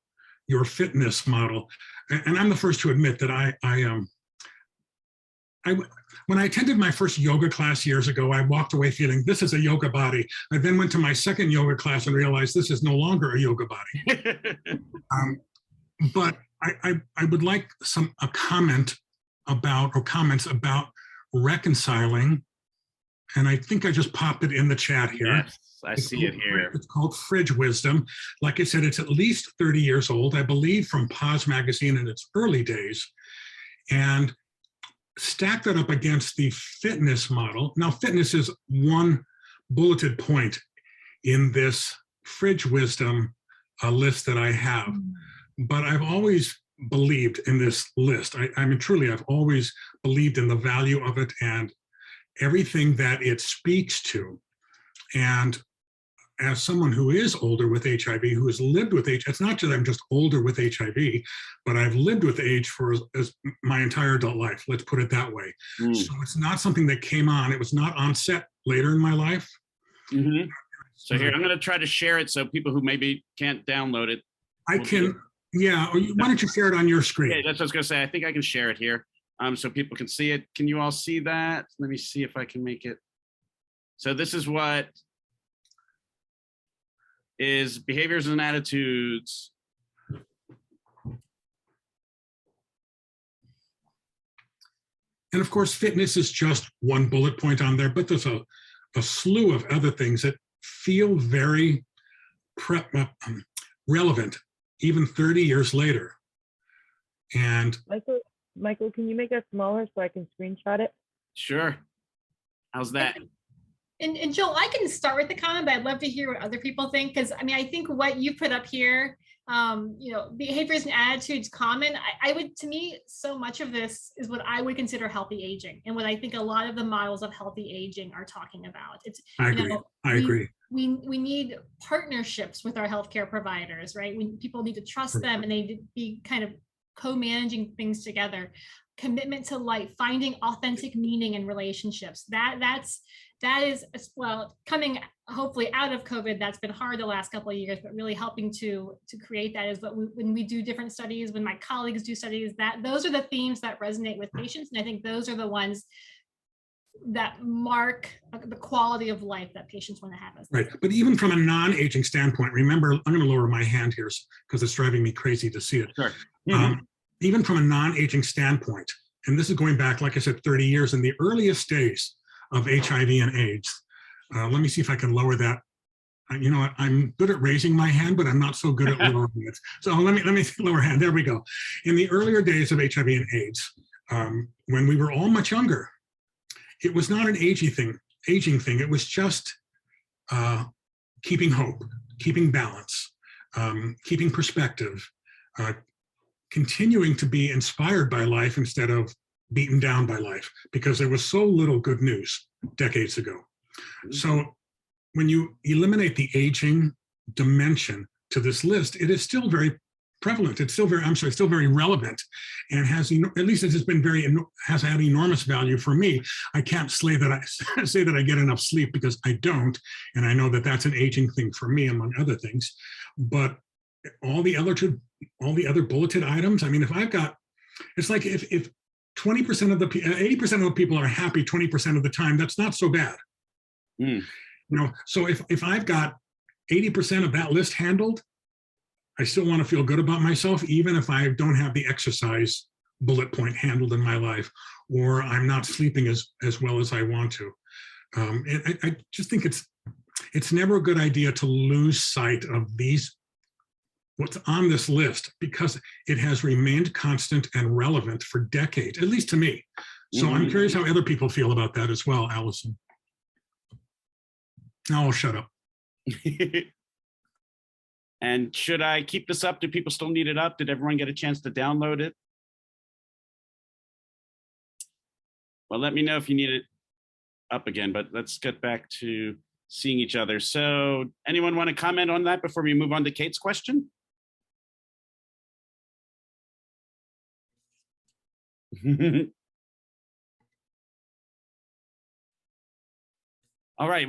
[SPEAKER 5] your fitness model. And I'm the first to admit that when I attended my first yoga class years ago, I walked away feeling this is a yoga body. I then went to my second yoga class and realized this is no longer a yoga body. But I would like a comment about, or comments about reconciling. And I think I just popped it in the chat here.
[SPEAKER 1] Yes, I see it here.
[SPEAKER 5] It's called Fridge Wisdom. Like I said, it's at least 30 years old, I believe, from Paz magazine in its early days. And stack that up against the fitness model. Now, fitness is one bulleted point in this Fridge Wisdom list that I have. But I've always believed in this list. I've always believed in the value of it and everything that it speaks to. And as someone who is older with HIV, who has lived with HIV, it's not just I'm just older with HIV, but I've lived with AIDS for my entire adult life, let's put it that way. So it's not something that came on, it was not on set later in my life.
[SPEAKER 1] So here, I'm going to try to share it so people who maybe can't download it.
[SPEAKER 5] I can, yeah, why don't you share it on your screen?
[SPEAKER 1] Okay, that's what I was going to say. I think I can share it here so people can see it. Can you all see that? Let me see if I can make it. So this is what is behaviors and attitudes.
[SPEAKER 5] And of course, fitness is just one bullet point on there, but there's a slew of other things that feel very relevant, even 30 years later. And
[SPEAKER 3] Michael, can you make it smaller so I can screenshot it?
[SPEAKER 1] Sure. How's that?
[SPEAKER 2] And Joel, I can start with the comment, but I'd love to hear what other people think, because I mean, I think what you put up here, behaviors and attitudes common, I would, to me, so much of this is what I would consider healthy aging, and what I think a lot of the models of healthy aging are talking about.
[SPEAKER 5] I agree.
[SPEAKER 2] We need partnerships with our healthcare providers, right? People need to trust them, and they need to be kind of co-managing things together. Commitment to life, finding authentic meaning in relationships. That is, well, coming hopefully out of COVID, that's been hard the last couple of years, but really helping to create that is when we do different studies, when my colleagues do studies, those are the themes that resonate with patients. And I think those are the ones that mark the quality of life that patients want to have.
[SPEAKER 5] Right, but even from a non-aging standpoint, remember, I'm going to lower my hand here because it's driving me crazy to see it.
[SPEAKER 1] Sure.
[SPEAKER 5] Even from a non-aging standpoint, and this is going back, like I said, 30 years, in the earliest days of HIV and AIDS. Let me see if I can lower that. You know what, I'm good at raising my hand, but I'm not so good at lowering it. So let me lower hand, there we go. In the earlier days of HIV and AIDS, when we were all much younger, it was not an aging thing. It was just keeping hope, keeping balance, keeping perspective, continuing to be inspired by life instead of beaten down by life, because there was so little good news decades ago. So when you eliminate the aging dimension to this list, it is still very prevalent. It's still very, I'm sorry, still very relevant, and has, at least it has been has had enormous value for me. I can't say that I get enough sleep, because I don't, and I know that that's an aging thing for me, among other things. But all the other bulleted items, I mean, if I've got, it's like if 20% of the 80% of the people are happy 20% of the time, that's not so bad. So if I've got 80% of that list handled, I still want to feel good about myself, even if I don't have the exercise bullet point handled in my life, or I'm not sleeping as well as I want to. And I just think it's never a good idea to lose sight of what's on this list, because it has remained constant and relevant for decades, at least to me. So I'm curious how other people feel about that as well, Allison. Now I'll shut up.
[SPEAKER 1] And should I keep this up? Do people still need it up? Did everyone get a chance to download it? Well, let me know if you need it up again, but let's get back to seeing each other. So anyone want to comment on that before we move on to Kate's question? All right,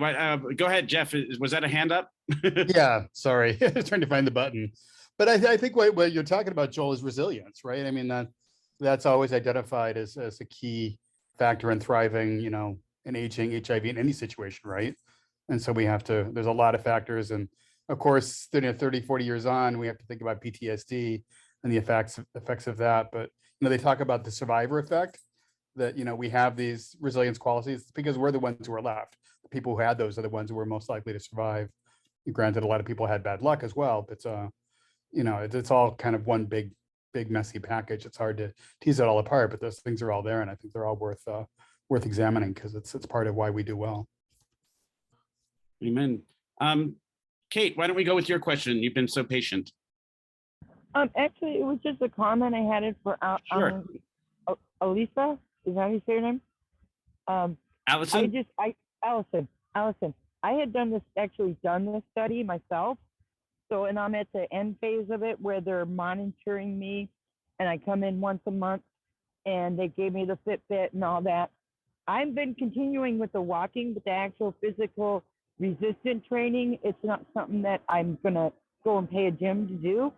[SPEAKER 1] go ahead, Jeff. Was that a hand up?
[SPEAKER 6] Yeah, sorry, trying to find the button. But I think what you're talking about, Joel, is resilience, right? I mean, that's always identified as a key factor in thriving, in aging, HIV, in any situation, right? And so there's a lot of factors. And of course, 30, 40 years on, we have to think about PTSD and the effects of that. But, they talk about the survivor effect, that, we have these resilience qualities because we're the ones who are left. The people who had those are the ones who were most likely to survive. Granted, a lot of people had bad luck as well, but it's all kind of one big messy package. It's hard to tease it all apart, but those things are all there, and I think they're all worth examining, because it's part of why we do well.
[SPEAKER 1] Amen. Kate, why don't we go with your question? You've been so patient.
[SPEAKER 3] Actually, it was just a comment I had for
[SPEAKER 1] Sure.
[SPEAKER 3] Alisa. Is that how you say her name?
[SPEAKER 1] Allison?
[SPEAKER 3] Allison. I had done this study myself. So, and I'm at the end phase of it where they're monitoring me, and I come in once a month, and they gave me the Fitbit and all that. I've been continuing with the walking, but the actual physical resistant training, it's not something that I'm gonna go and pay a gym to do.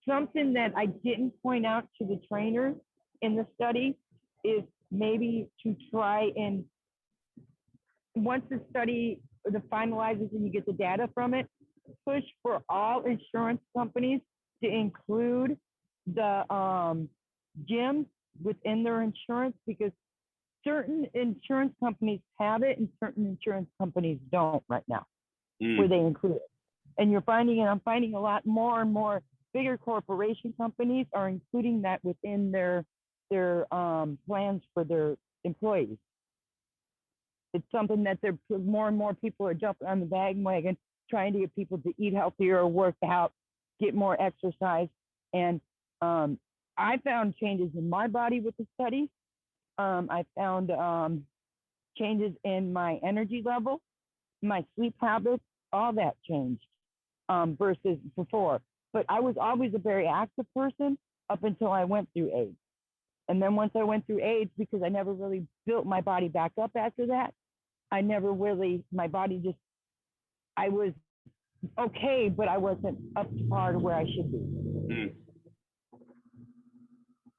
[SPEAKER 3] Something that I didn't point out to the trainers in the study is maybe to try and, once the study finalizes and you get the data from it, push for all insurance companies to include the gyms within their insurance, because certain insurance companies have it and certain insurance companies don't right now, where they include it. And I'm finding a lot more and more bigger corporation companies are including that within their plans for their employees. It's something that more and more people are jumping on the bandwagon, trying to get people to eat healthier or work out, get more exercise. And I found changes in my body with the study. I found changes in my energy level, my sleep habits, all that changed versus before. But I was always a very active person up until I went through AIDS. And then once I went through AIDS, because I never really built my body back up after that, my body just, I was okay, but I wasn't up to par to where I should be.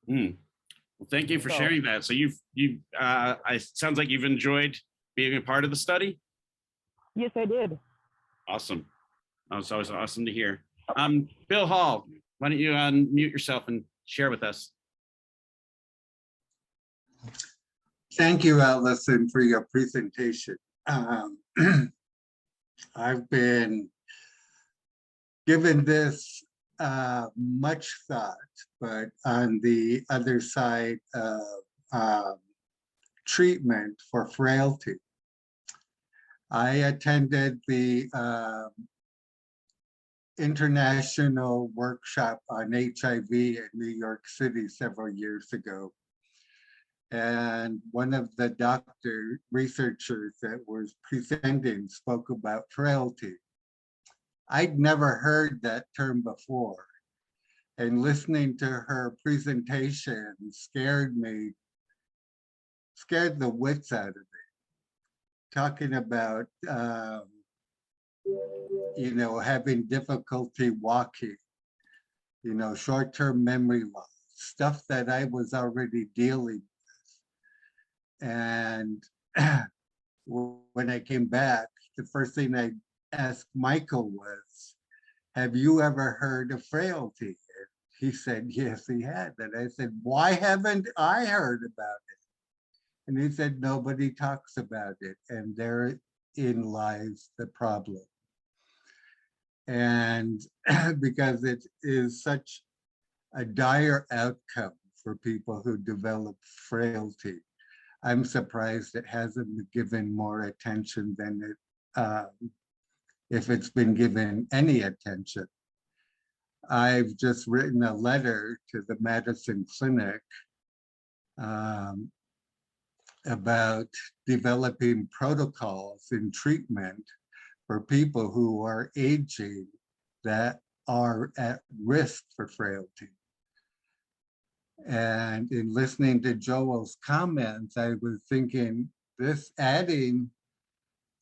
[SPEAKER 1] Well, thank you for sharing that. So it sounds like you've enjoyed being a part of the study.
[SPEAKER 3] Yes, I did.
[SPEAKER 1] Awesome. It's always awesome to hear. Bill Hall, why don't you unmute yourself and share with us?
[SPEAKER 7] Thank you, Allison, for your presentation. I've been given this much thought, but on the other side of treatment for frailty. I attended the international workshop on HIV in New York City several years ago. And one of the researchers that was presenting spoke about frailty. I'd never heard that term before. And listening to her presentation scared the wits out of me. Talking about, having difficulty walking, short-term memory loss, stuff that I was already dealing with. And when I came back, the first thing I asked Michael was, have you ever heard of frailty? And he said, yes, he had. And I said, why haven't I heard about it? And he said, nobody talks about it. And therein lies the problem. And because it is such a dire outcome for people who develop frailty, I'm surprised it hasn't been given more attention than it, if it's been given any attention. I've just written a letter to the Madison Clinic about developing protocols in treatment for people who are aging that are at risk for frailty. And in listening to Joel's comments, I was thinking this adding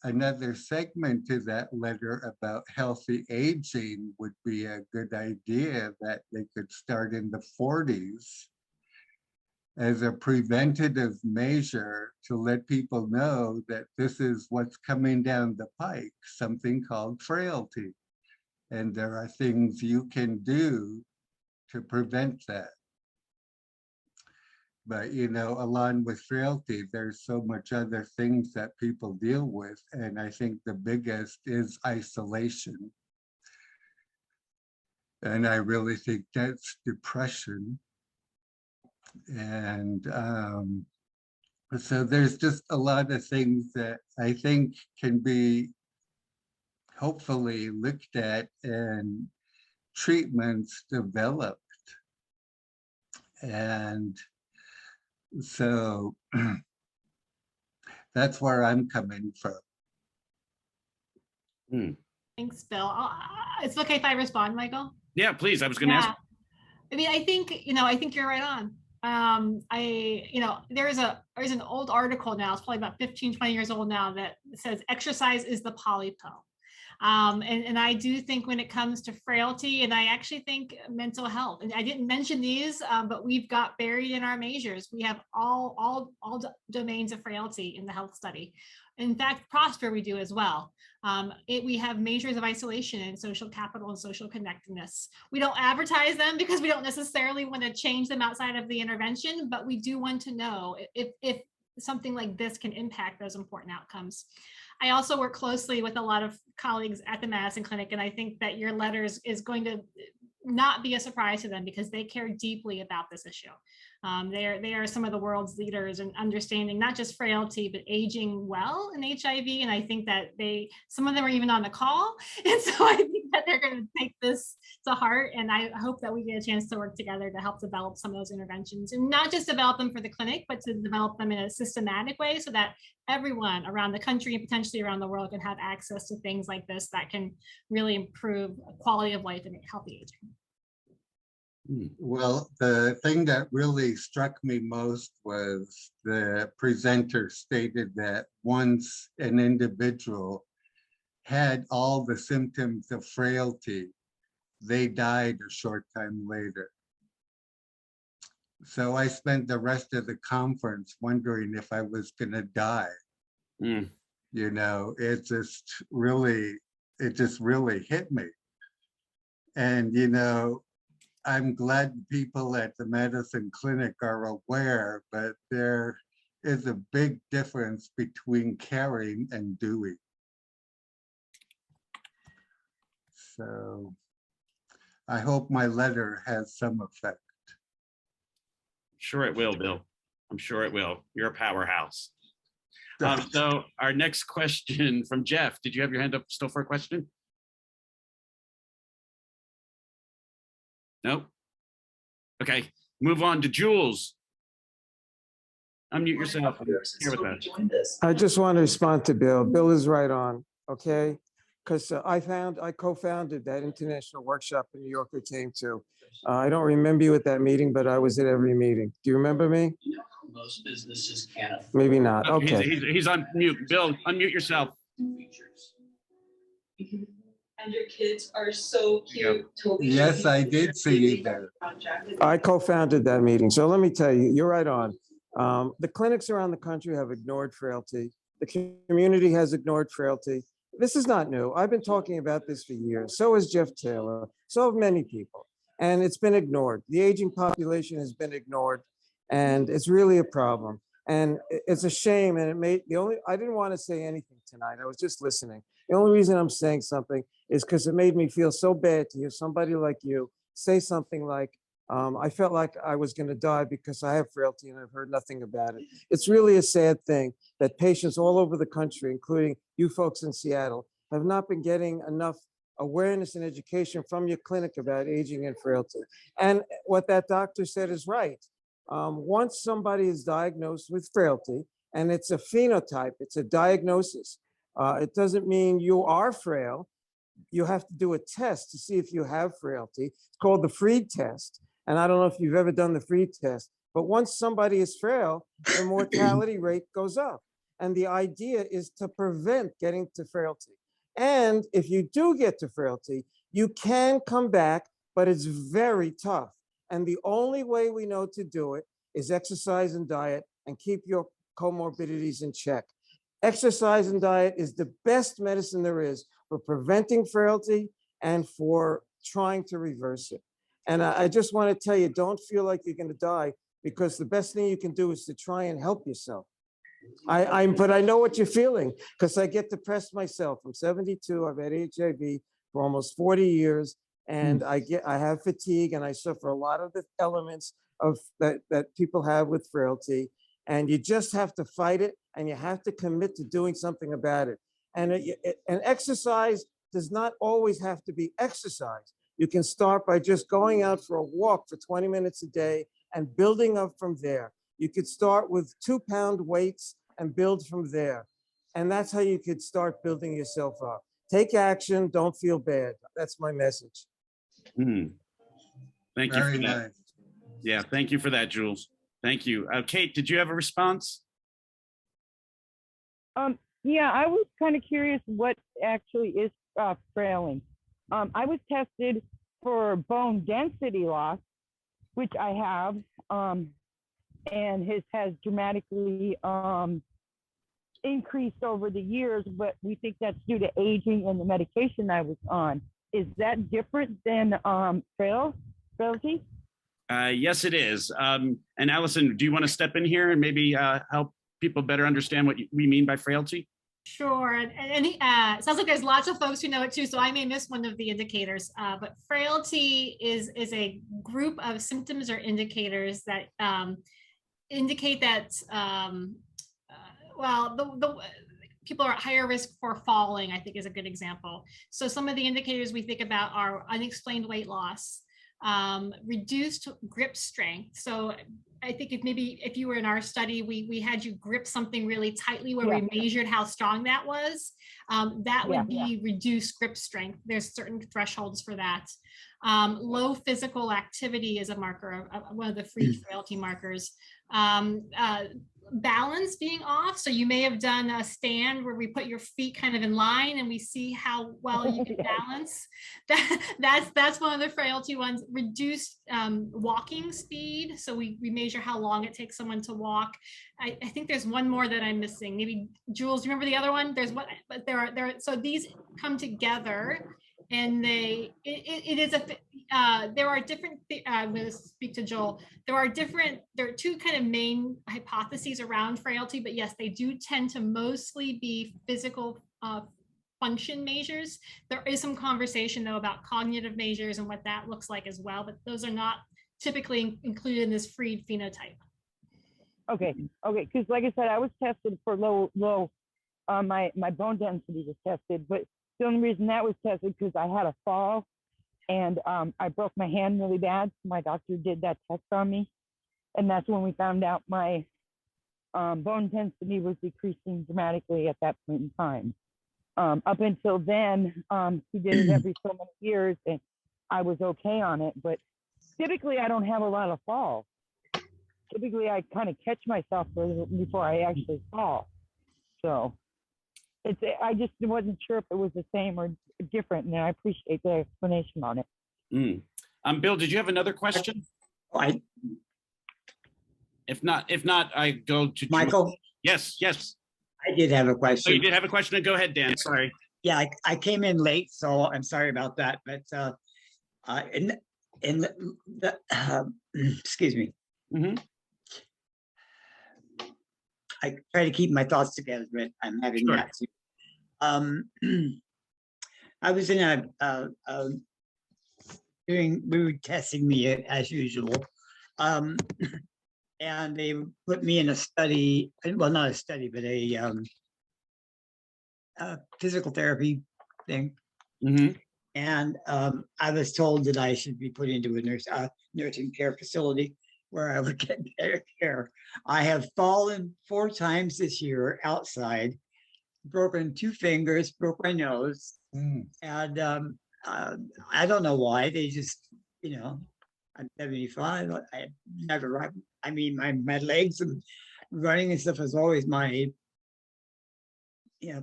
[SPEAKER 7] another segment to that letter about healthy aging would be a good idea, that they could start in the 40s as a preventative measure to let people know that this is what's coming down the pike, something called frailty. And there are things you can do to prevent that. But, along with frailty, there's so much other things that people deal with. And I think the biggest is isolation. And I really think that's depression. And so there's just a lot of things that I think can be hopefully looked at and treatments developed. And so that's where I'm coming from.
[SPEAKER 2] Thanks, Bill. It's okay if I respond, Michael?
[SPEAKER 1] Yeah, please. I was going to ask.
[SPEAKER 2] I mean, I think you're right on. There's an old article now, it's probably about 15, 20 years old now, that says exercise is the poly pill. And I do think when it comes to frailty, and I actually think mental health, and I didn't mention these, but we've got buried in our measures. We have all domains of frailty in the health study. In fact, Prosper we do as well. We have measures of isolation and social capital and social connectedness. We don't advertise them because we don't necessarily want to change them outside of the intervention, but we do want to know if something like this can impact those important outcomes. I also work closely with a lot of colleagues at the Madison Clinic, and I think that your letters is going to not be a surprise to them because they care deeply about this issue. They are some of the world's leaders in understanding not just frailty, but aging well in HIV. And I think that some of them are even on the call. And so I think that they're going to take this to heart. And I hope that we get a chance to work together to help develop some of those interventions, and not just develop them for the clinic, but to develop them in a systematic way so that everyone around the country and potentially around the world can have access to things like this that can really improve quality of life and healthy aging.
[SPEAKER 7] Well, the thing that really struck me most was the presenter stated that once an individual had all the symptoms of frailty, they died a short time later. So I spent the rest of the conference wondering if I was going to die. It just really hit me. And, I'm glad people at the Madison Clinic are aware, but there is a big difference between caring and doing. So I hope my letter has some effect.
[SPEAKER 1] Sure it will, Bill. I'm sure it will. You're a powerhouse. So our next question from Jeff. Did you have your hand up still for a question? Nope. Okay, move on to Jules. Unmute yourself. I'm here with that.
[SPEAKER 8] I just want to respond to Bill. Bill is right on, okay? Because I co-founded that international workshop in New York I came to. I don't remember you at that meeting, but I was at every meeting. Do you remember me?
[SPEAKER 9] Most businesses can't.
[SPEAKER 8] Maybe not,
[SPEAKER 1] Oh,
[SPEAKER 8] okay.
[SPEAKER 1] He's on mute. Bill, unmute yourself.
[SPEAKER 9] Features. And your kids are so cute. Toby,
[SPEAKER 7] Yes, I did see you there.
[SPEAKER 8] I co-founded that meeting. So let me tell you, you're right on. The clinics around the country have ignored frailty. The community has ignored frailty. This is not new. I've been talking about this for years. So has Jeff Taylor. So have many people. And it's been ignored. The aging population has been ignored. And it's really a problem. And it's a shame. And I didn't want to say anything tonight. I was just listening. The only reason I'm saying something is because it made me feel so bad to hear somebody like you say something like, I felt like I was going to die because I have frailty and I've heard nothing about it. It's really a sad thing that patients all over the country, including you folks in Seattle, have not been getting enough awareness and education from your clinic about aging and frailty. And what that doctor said is right. Once somebody is diagnosed with frailty, and it's a phenotype, it's a diagnosis, it doesn't mean you are frail. You have to do a test to see if you have frailty. It's called the Freed test. And I don't know if you've ever done the Freed test, but once somebody is frail, the mortality rate goes up. And the idea is to prevent getting to frailty. And if you do get to frailty, you can come back, but it's very tough. And the only way we know to do it is exercise and diet and keep your comorbidities in check. Exercise and diet is the best medicine there is for preventing frailty and for trying to reverse it. And I just want to tell you, don't feel like you're going to die, because the best thing you can do is to try and help yourself. But I know what you're feeling, because I get depressed myself. I'm 72. I've had HIV for almost 40 years, and I have fatigue, and I suffer a lot of the elements of that people have with frailty. And you just have to fight it, and you have to commit to doing something about it. And exercise does not always have to be exercise. You can start by just going out for a walk for 20 minutes a day and building up from there. You could start with 2-pound weights and build from there. And that's how you could start building yourself up. Take action, don't feel bad. That's my message.
[SPEAKER 1] Thank you
[SPEAKER 7] Very
[SPEAKER 1] for that.
[SPEAKER 7] nice.
[SPEAKER 1] Yeah, thank you for that, Jules. Thank you. Kate, did you have a response?
[SPEAKER 3] Yeah, I was kind of curious what actually is frailing. I was tested for bone density loss, which I have, and his has dramatically increased over the years, but we think that's due to aging and the medication I was on. Is that different than frailty?
[SPEAKER 1] Yes, it is. And Allison, do you want to step in here and maybe help people better understand what we mean by frailty?
[SPEAKER 2] Sure, and it sounds like there's lots of folks who know it too, so I may miss one of the indicators, but frailty is a group of symptoms or indicators that indicate that, well, the people are at higher risk for falling, I think is a good example. So some of the indicators we think about are unexplained weight loss, reduced grip strength. So I think if you were in our study, we had you grip something really tightly where we measured how strong that was. That would be reduced grip strength. There's certain thresholds for that. Low physical activity is a marker of one of the frailty markers. Balance being off. So you may have done a stand where we put your feet kind of in line and we see how well you can balance. That's one of the frailty ones. Reduced walking speed. So we measure how long it takes someone to walk. I think there's one more that I'm missing. Maybe Jules, do you remember the other one? There's one, but there are so these come together. And there are different, I'm going to speak to Joel. There are two kind of main hypotheses around frailty, but yes, they do tend to mostly be physical function measures. There is some conversation though about cognitive measures and what that looks like as well, but those are not typically included in this Freed phenotype.
[SPEAKER 3] Okay, because like I said, I was tested for low, my bone density was tested, but the only reason that was tested because I had a fall And I broke my hand really bad. So my doctor did that test on me. And that's when we found out my bone density was decreasing dramatically at that point in time. Up until then, he did it every so many years and I was okay on it. But typically I don't have a lot of falls. Typically I kind of catch myself before I actually fall. So I just wasn't sure if it was the same or different, and I appreciate the explanation on it.
[SPEAKER 1] Bill, did you have another question? If not, I go to
[SPEAKER 10] Michael.
[SPEAKER 1] Yes.
[SPEAKER 10] I did have a question.
[SPEAKER 1] Oh, you did have a question? Go ahead, Dan. Sorry.
[SPEAKER 10] Yeah, I came in late, so I'm sorry about that. But excuse me.
[SPEAKER 1] Mm-hmm.
[SPEAKER 10] I try to keep my thoughts together, but I'm having that too. I was in we were testing me as usual. And they put me in a study, well, not a study, but a physical therapy thing.
[SPEAKER 1] Mm-hmm.
[SPEAKER 10] And I was told that I should be put into a nursing care facility where I would get better care. I have fallen 4 times this year outside, broken 2 fingers, broke my nose. And I don't know why. They just, I'm 75. I never run. I mean, my legs and running and stuff is always my,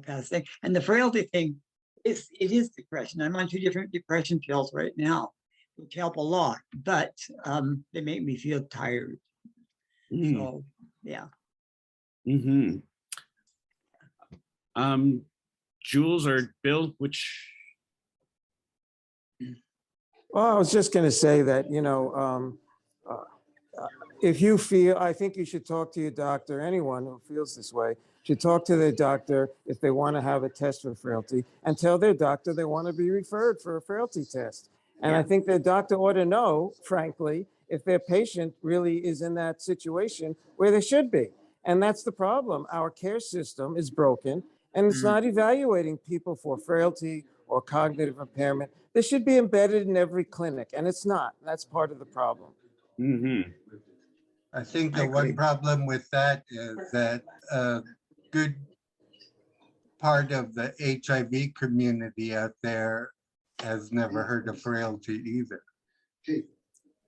[SPEAKER 10] past thing. And the frailty thing, it is depression. I'm on 2 different depression pills right now, which help a lot, but they make me feel tired. So, yeah.
[SPEAKER 1] Mm-hmm. Jules or Bill, which?
[SPEAKER 8] Well, I was just going to say that, if you feel, I think you should talk to your doctor. Anyone who feels this way should talk to their doctor if they want to have a test for frailty, and tell their doctor they want to be referred for a frailty test. And I think their doctor ought to know, frankly, if their patient really is in that situation where they should be. And that's the problem. Our care system is broken, and it's not evaluating people for frailty or cognitive impairment. This should be embedded in every clinic, and it's not. That's part of the problem.
[SPEAKER 1] Mm-hmm.
[SPEAKER 7] I think the one problem with that is that a good part of the HIV community out there has never heard of frailty either.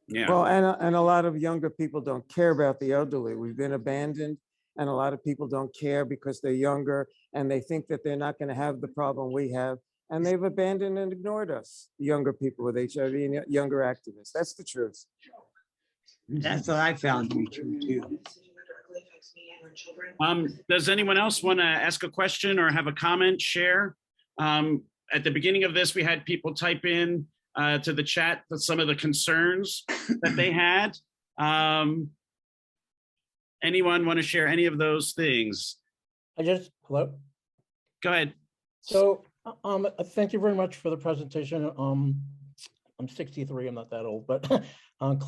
[SPEAKER 1] Yeah.
[SPEAKER 8] Well, and a lot of younger people don't care about the elderly. We've been abandoned, and a lot of people don't care because they're younger and they think that they're not going to have the problem we have. And they've abandoned and ignored us, the younger people with HIV and younger activists. That's the truth.
[SPEAKER 10] That's what I found to be true too.
[SPEAKER 1] Does anyone else want to ask a question or have a comment, share? At the beginning of this, we had people type in to the chat some of the concerns that they had. Anyone want to share any of those things?
[SPEAKER 11] Hello?
[SPEAKER 1] Go ahead.
[SPEAKER 11] So, thank you very much for the presentation. I'm 63, I'm not that old, but I'm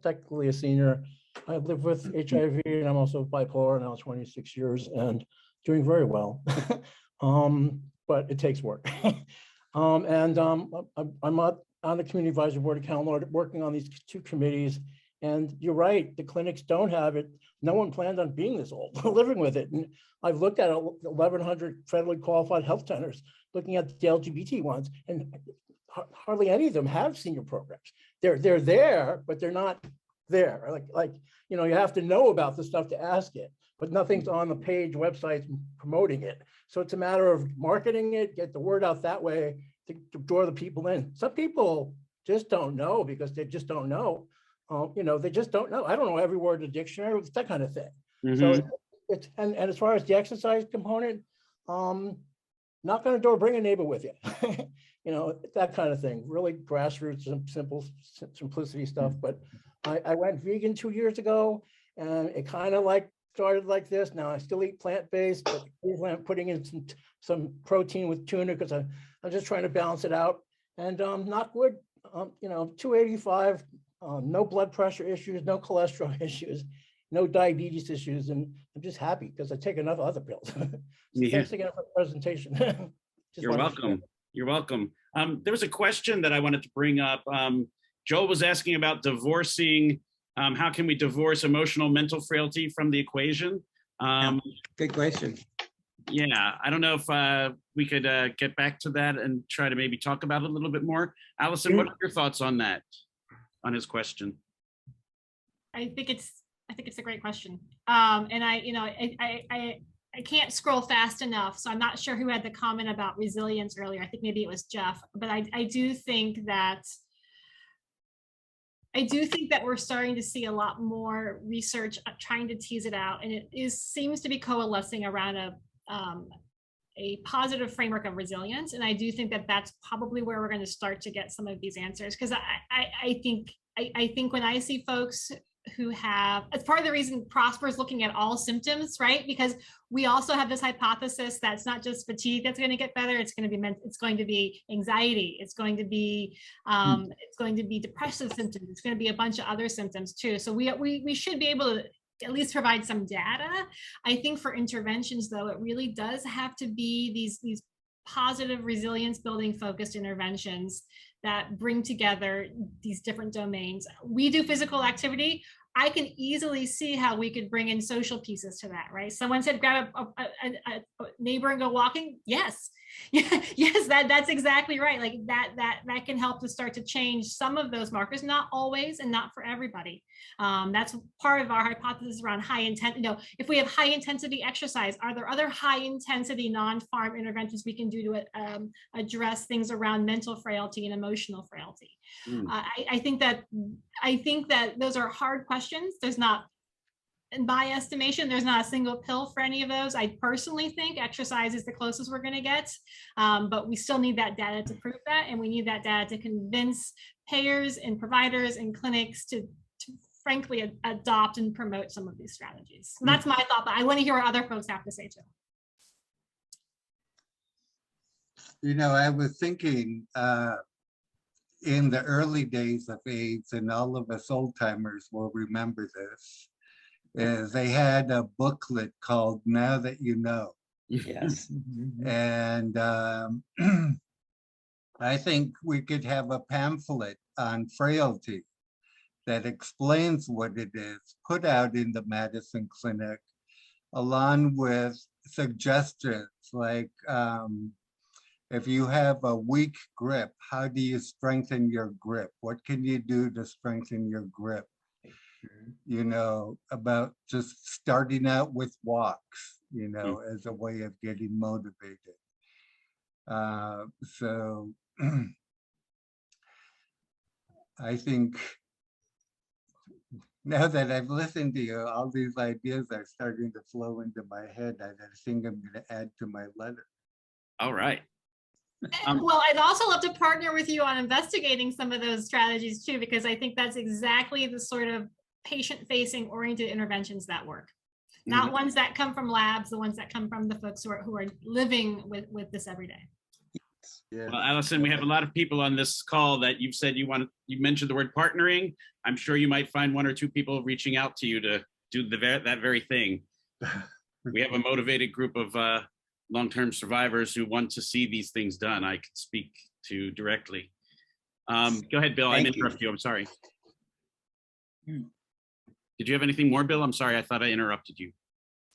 [SPEAKER 11] technically a senior. I live with HIV and I'm also bipolar now 26 years and doing very well. But it takes work. I'm on the community advisory board of Calnor working on these 2 committees. And you're right, the clinics don't have it. No one planned on being this old, living with it. And I've looked at 1,100 federally qualified health centers, looking at the LGBT ones, and hardly any of them have senior programs. They're there, but they're not there. Like you have to know about the stuff to ask it, but nothing's on the page websites promoting it. So it's a matter of marketing it, get the word out that way to draw the people in. Some people just don't know because they just don't know. They just don't know. I don't know every word in the dictionary. It's that kind of thing.
[SPEAKER 1] Mm-hmm.
[SPEAKER 11] So it's and as far as the exercise component, knock on the door, bring a neighbor with you. That kind of thing. Really grassroots and simplicity stuff. But I went vegan 2 years ago, and it kind of started like this. Now I still eat plant-based, but I'm putting in some protein with tuna because I'm just trying to balance it out. And knock wood, 285. No blood pressure issues, no cholesterol issues, no diabetes issues, and I'm just happy because I take enough other pills. So thanks again for the presentation.
[SPEAKER 1] You're welcome. You're welcome. There was a question that I wanted to bring up. Joel was asking about divorcing. How can we divorce emotional mental frailty from the equation?
[SPEAKER 10] Good question.
[SPEAKER 1] Yeah, I don't know if we could get back to that and try to maybe talk about it a little bit more. Allison, what are your thoughts on that, on his question?
[SPEAKER 2] I think it's a great question. And I can't scroll fast enough, so I'm not sure who had the comment about resilience earlier. I think maybe it was Jeff, but I do think that we're starting to see a lot more research trying to tease it out, and it seems to be coalescing around a positive framework of resilience. And I do think that that's probably where we're going to start to get some of these answers, because I think when I see folks who have, it's part of the reason Prosper is looking at all symptoms, right? Because we also have this hypothesis that it's not just fatigue that's going to get better. It's going to be anxiety. It's going to be depressive symptoms. It's going to be a bunch of other symptoms too. So we should be able to at least provide some data. I think for interventions though, it really does have to be these positive resilience building focused interventions that bring together these different domains. We do physical activity. I can easily see how we could bring in social pieces to that, right? Someone said grab a neighbor and go walking. Yes, yes, that's exactly right. Like that can help to start to change some of those markers, not always and not for everybody. That's part of our hypothesis around high intent. If we have high intensity exercise, are there other high intensity non-farm interventions we can do to address things around mental frailty and emotional frailty? I think that those are hard questions. There's not, in my estimation, there's not a single pill for any of those. I personally think exercise is the closest we're going to get, but we still need that data to prove that, and we need that data to convince payers and providers and clinics to frankly adopt and promote some of these strategies. So that's my thought, but I want to hear what other folks have to say too.
[SPEAKER 7] I was thinking in the early days of AIDS, and all of us old timers will remember this, is they had a booklet called Now That You Know.
[SPEAKER 10] Yes.
[SPEAKER 7] And I think we could have a pamphlet on frailty that explains what it is, put out in the Madison Clinic, along with suggestions like, if you have a weak grip, how do you strengthen your grip? What can you do to strengthen your grip? About just starting out with walks, as a way of getting motivated. So I think now that I've listened to you, all these ideas are starting to flow into my head. I think I'm going to add to my letter.
[SPEAKER 1] All right.
[SPEAKER 2] Well, I'd also love to partner with you on investigating some of those strategies too, because I think that's exactly the sort of patient-facing oriented interventions that work. Not ones that come from labs, the ones that come from the folks who are living with this every day.
[SPEAKER 7] Yeah.
[SPEAKER 1] Well, Allison, we have a lot of people on this call that you've said you mentioned the word partnering. I'm sure you might find one or two people reaching out to you to do that very thing. We have a motivated group of long-term survivors who want to see these things done. I could speak to directly. Go ahead, Bill. I interrupted you. I'm sorry. Did you have anything more, Bill? I'm sorry. I thought I interrupted you.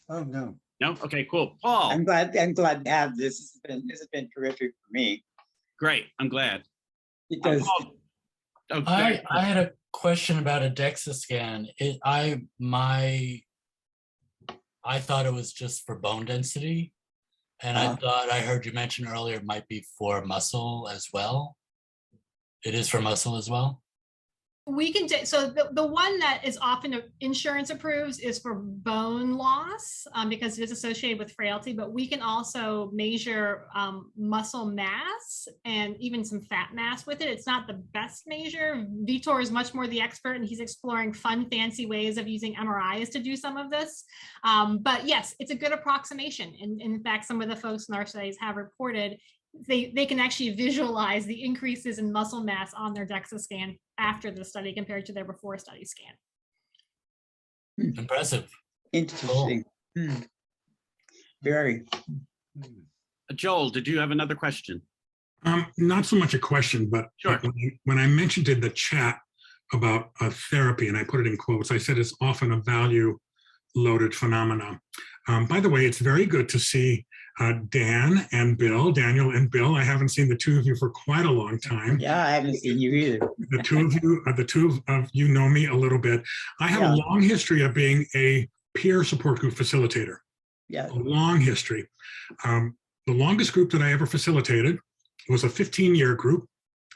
[SPEAKER 7] Oh, no.
[SPEAKER 1] No? Okay, cool. Paul.
[SPEAKER 10] I'm glad to have this. This has been terrific for me.
[SPEAKER 1] Great. I'm glad.
[SPEAKER 10] Because
[SPEAKER 12] I had a question about a Dexa scan. I thought it was just for bone density. And I thought I heard you mention earlier it might be for muscle as well. It is for muscle as well?
[SPEAKER 2] We can take, so the one that is often insurance approves is for bone loss because it is associated with frailty, but we can also measure muscle mass and even some fat mass with it. It's not the best measure. Vitor is much more the expert, and he's exploring fun, fancy ways of using MRIs to do some of this. But yes, it's a good approximation. And in fact, some of the folks in our studies have reported they can actually visualize the increases in muscle mass on their Dexa scan after the study compared to their before study scan.
[SPEAKER 12] Impressive.
[SPEAKER 10] Interesting. Very.
[SPEAKER 1] Joel, did you have another question?
[SPEAKER 5] Not so much a question, but
[SPEAKER 1] Sure.
[SPEAKER 5] when I mentioned in the chat about therapy, and I put it in quotes, I said it's often a value-loaded phenomenon. By the way, it's very good to see Dan and Bill, Daniel and Bill. I haven't seen the two of you for quite a long time.
[SPEAKER 10] Yeah, I haven't seen you either.
[SPEAKER 5] The two of you know me a little bit. I have a long history of being a peer support group facilitator.
[SPEAKER 10] Yeah.
[SPEAKER 5] A long history. The longest group that I ever facilitated was a 15-year group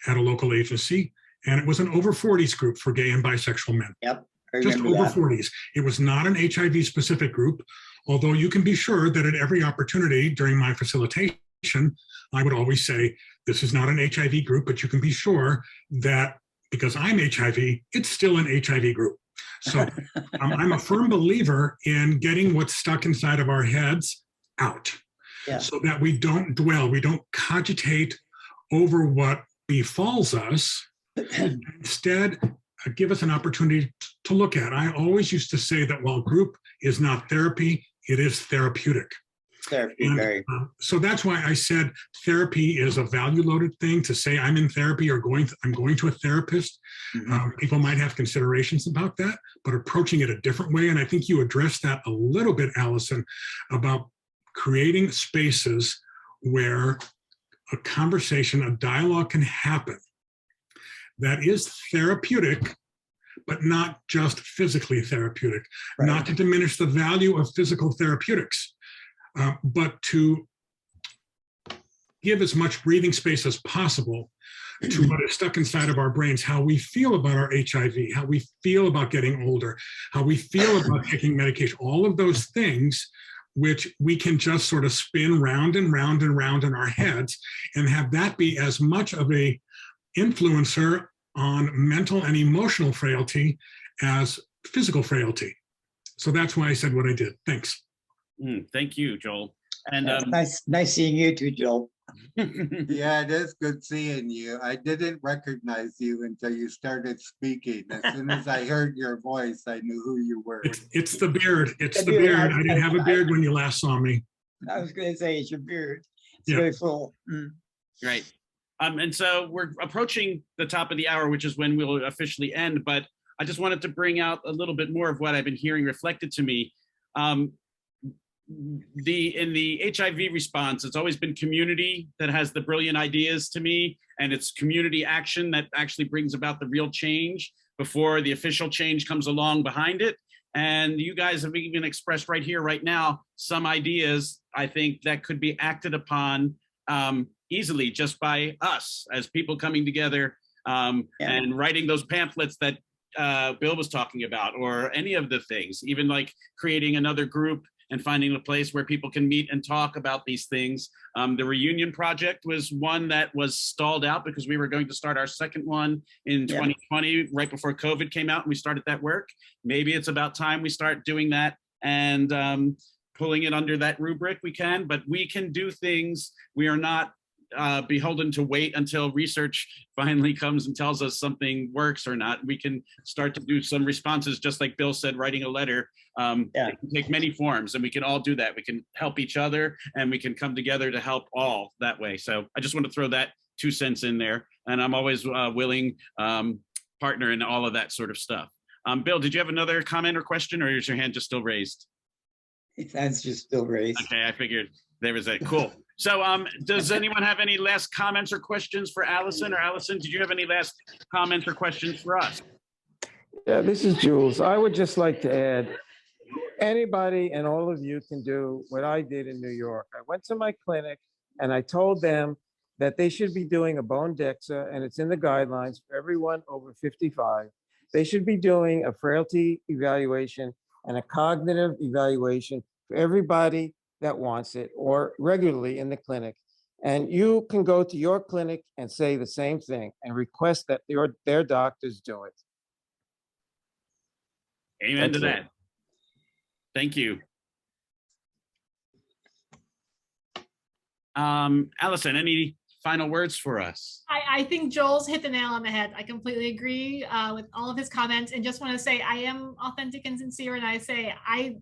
[SPEAKER 5] at a local agency, and it was an over 40s group for gay and bisexual men.
[SPEAKER 10] Yep. I
[SPEAKER 5] Just
[SPEAKER 10] remember
[SPEAKER 5] over
[SPEAKER 10] that.
[SPEAKER 5] 40s. It was not an HIV specific group, although you can be sure that at every opportunity during my facilitation, I would always say, this is not an HIV group, but you can be sure that because I'm HIV, it's still an HIV group. So I'm a firm believer in getting what's stuck inside of our heads out.
[SPEAKER 10] Yeah.
[SPEAKER 5] So that we don't dwell, we don't cogitate over what befalls us. Instead, give us an opportunity to look at. I always used to say that while group is not therapy, it is therapeutic.
[SPEAKER 10] Therapy,
[SPEAKER 5] And,
[SPEAKER 10] very.
[SPEAKER 5] so that's why I said therapy is a value-loaded thing. To say I'm in therapy or I'm going to a therapist, people might have considerations about that, but approaching it a different way. And I think you addressed that a little bit, Allison, about creating spaces where a conversation, a dialogue can happen that is therapeutic, but not just physically therapeutic,
[SPEAKER 10] Right.
[SPEAKER 5] not to diminish the value of physical therapeutics, but to give as much breathing space as possible to what is stuck inside of our brains, how we feel about our HIV, how we feel about getting older, how we feel about taking medication, all of those things which we can just sort of spin round and round and round in our heads and have that be as much of a influencer on mental and emotional frailty as physical frailty. So that's why I said what I did. Thanks.
[SPEAKER 1] Thank you, Joel. And
[SPEAKER 10] Nice seeing you too, Joel.
[SPEAKER 7] Yeah, it is good seeing you. I didn't recognize you until you started speaking. As soon as I heard your voice, I knew who you were.
[SPEAKER 5] It's the beard. It's
[SPEAKER 10] The
[SPEAKER 5] the
[SPEAKER 10] beard.
[SPEAKER 5] beard. I didn't have a beard when you last saw me.
[SPEAKER 10] I was going to say it's your beard. It's
[SPEAKER 5] Yeah.
[SPEAKER 10] very full.
[SPEAKER 1] Great. And so we're approaching the top of the hour, which is when we'll officially end. But I just wanted to bring out a little bit more of what I've been hearing reflected to me. In the HIV response, it's always been community that has the brilliant ideas to me, and it's community action that actually brings about the real change before the official change comes along behind it. And you guys have even expressed right here, right now, some ideas I think that could be acted upon easily just by us as people coming together and writing those pamphlets that Bill was talking about, or any of the things, even like creating another group and finding a place where people can meet and talk about these things. The reunion project was one that was stalled out because we were going to start our second one in 2020, right before COVID came out, and we started that work. Maybe it's about time we start doing that and pulling it under that rubric. We can, but we can do things. We are not beholden to wait until research finally comes and tells us something works or not. We can start to do some responses, just like Bill said, writing a letter. It can take many forms, and we can all do that. We can help each other, and we can come together to help all that way. So I just want to throw that 2 cents in there, and I'm always willing partner in all of that sort of stuff. Bill, did you have another comment or question, or is your hand just still raised?
[SPEAKER 10] His hand's just still raised.
[SPEAKER 1] Okay, I figured there was a cool. So does anyone have any last comments or questions for Allison? Or Allison, did you have any last comments or questions for us?
[SPEAKER 8] Yeah, this is Jules. I would just like to add, anybody and all of you can do what I did in New York. I went to my clinic and I told them that they should be doing a bone DEXA, and it's in the guidelines for everyone over 55. They should be doing a frailty evaluation and a cognitive evaluation for everybody that wants it, or regularly in the clinic. And you can go to your clinic and say the same thing and request that their doctors do it.
[SPEAKER 1] Amen to that. Thank you. Allison, any final words for us?
[SPEAKER 2] I think Joel's hit the nail on the head. I completely agree with all of his comments, and just want to say I am authentic and sincere, and I say I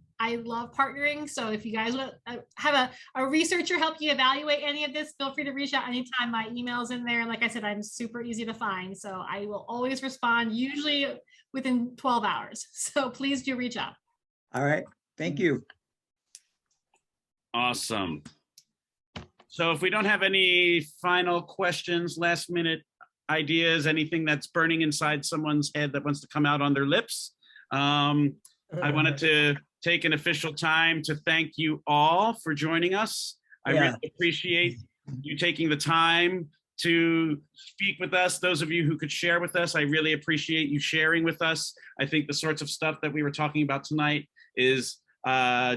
[SPEAKER 2] love partnering. So if you guys want have a researcher help you evaluate any of this, feel free to reach out anytime. My email's in there, and like I said, I'm super easy to find, so I will always respond, usually within 12 hours. So please do reach out.
[SPEAKER 10] All right, thank you.
[SPEAKER 1] Awesome. So if we don't have any final questions, last minute ideas, anything that's burning inside someone's head that wants to come out on their lips, I wanted to take an official time to thank you all for joining us. I really appreciate you taking the time to speak with us. Those of you who could share with us, I really appreciate you sharing with us. I think the sorts of stuff that we were talking about tonight is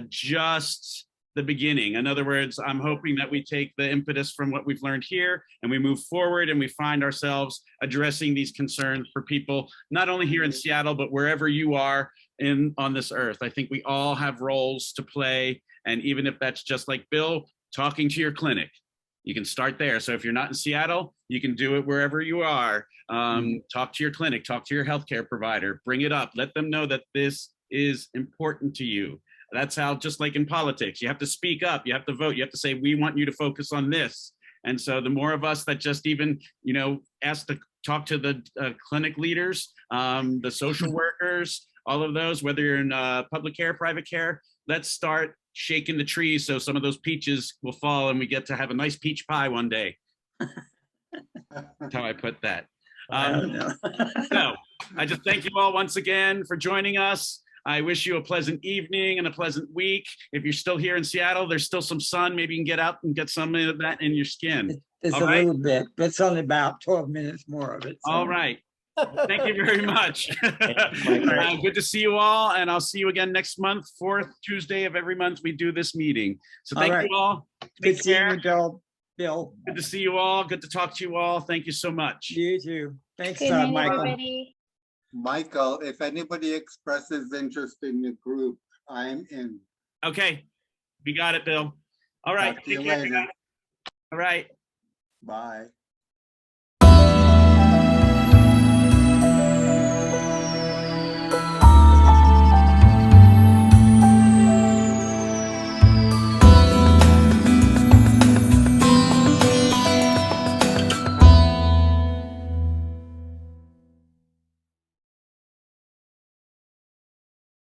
[SPEAKER 1] just the beginning. In other words, I'm hoping that we take the impetus from what we've learned here and we move forward and we find ourselves addressing these concerns for people, not only here in Seattle, but wherever you are on this earth. I think we all have roles to play. And even if that's just like Bill, talking to your clinic, you can start there. So if you're not in Seattle, you can do it wherever you are. Talk to your clinic, talk to your healthcare provider, bring it up, let them know that this is important to you. That's how, just like in politics, you have to speak up, you have to vote, you have to say, we want you to focus on this. And so the more of us that just even, ask to talk to the clinic leaders, the social workers, all of those, whether you're in public care, private care, let's start shaking the trees so some of those peaches will fall and we get to have a nice peach pie one day. That's how I put that. So I just thank you all once again for joining us. I wish you a pleasant evening and a pleasant week. If you're still here in Seattle, there's still some sun. Maybe you can get out and get some of that in your skin.
[SPEAKER 10] It's a little bit, but it's only about 12 minutes more of it. So.
[SPEAKER 1] All right. Thank you very much. Good to see you all. And I'll see you again next month, 4th Tuesday of every month. We do this meeting. So thank you all.
[SPEAKER 10] Good seeing you, Bill.
[SPEAKER 1] Good to see you all. Good to talk to you all. Thank you so much.
[SPEAKER 10] You too. Thanks,
[SPEAKER 13] Good night,
[SPEAKER 10] Michael.
[SPEAKER 13] everybody.
[SPEAKER 7] Michael, if anybody expresses interest in the group, I'm in.
[SPEAKER 1] Okay. We got it, Bill. All right.
[SPEAKER 7] Talk to you
[SPEAKER 1] Take care,
[SPEAKER 7] later.
[SPEAKER 1] guys. All right.
[SPEAKER 7] Bye.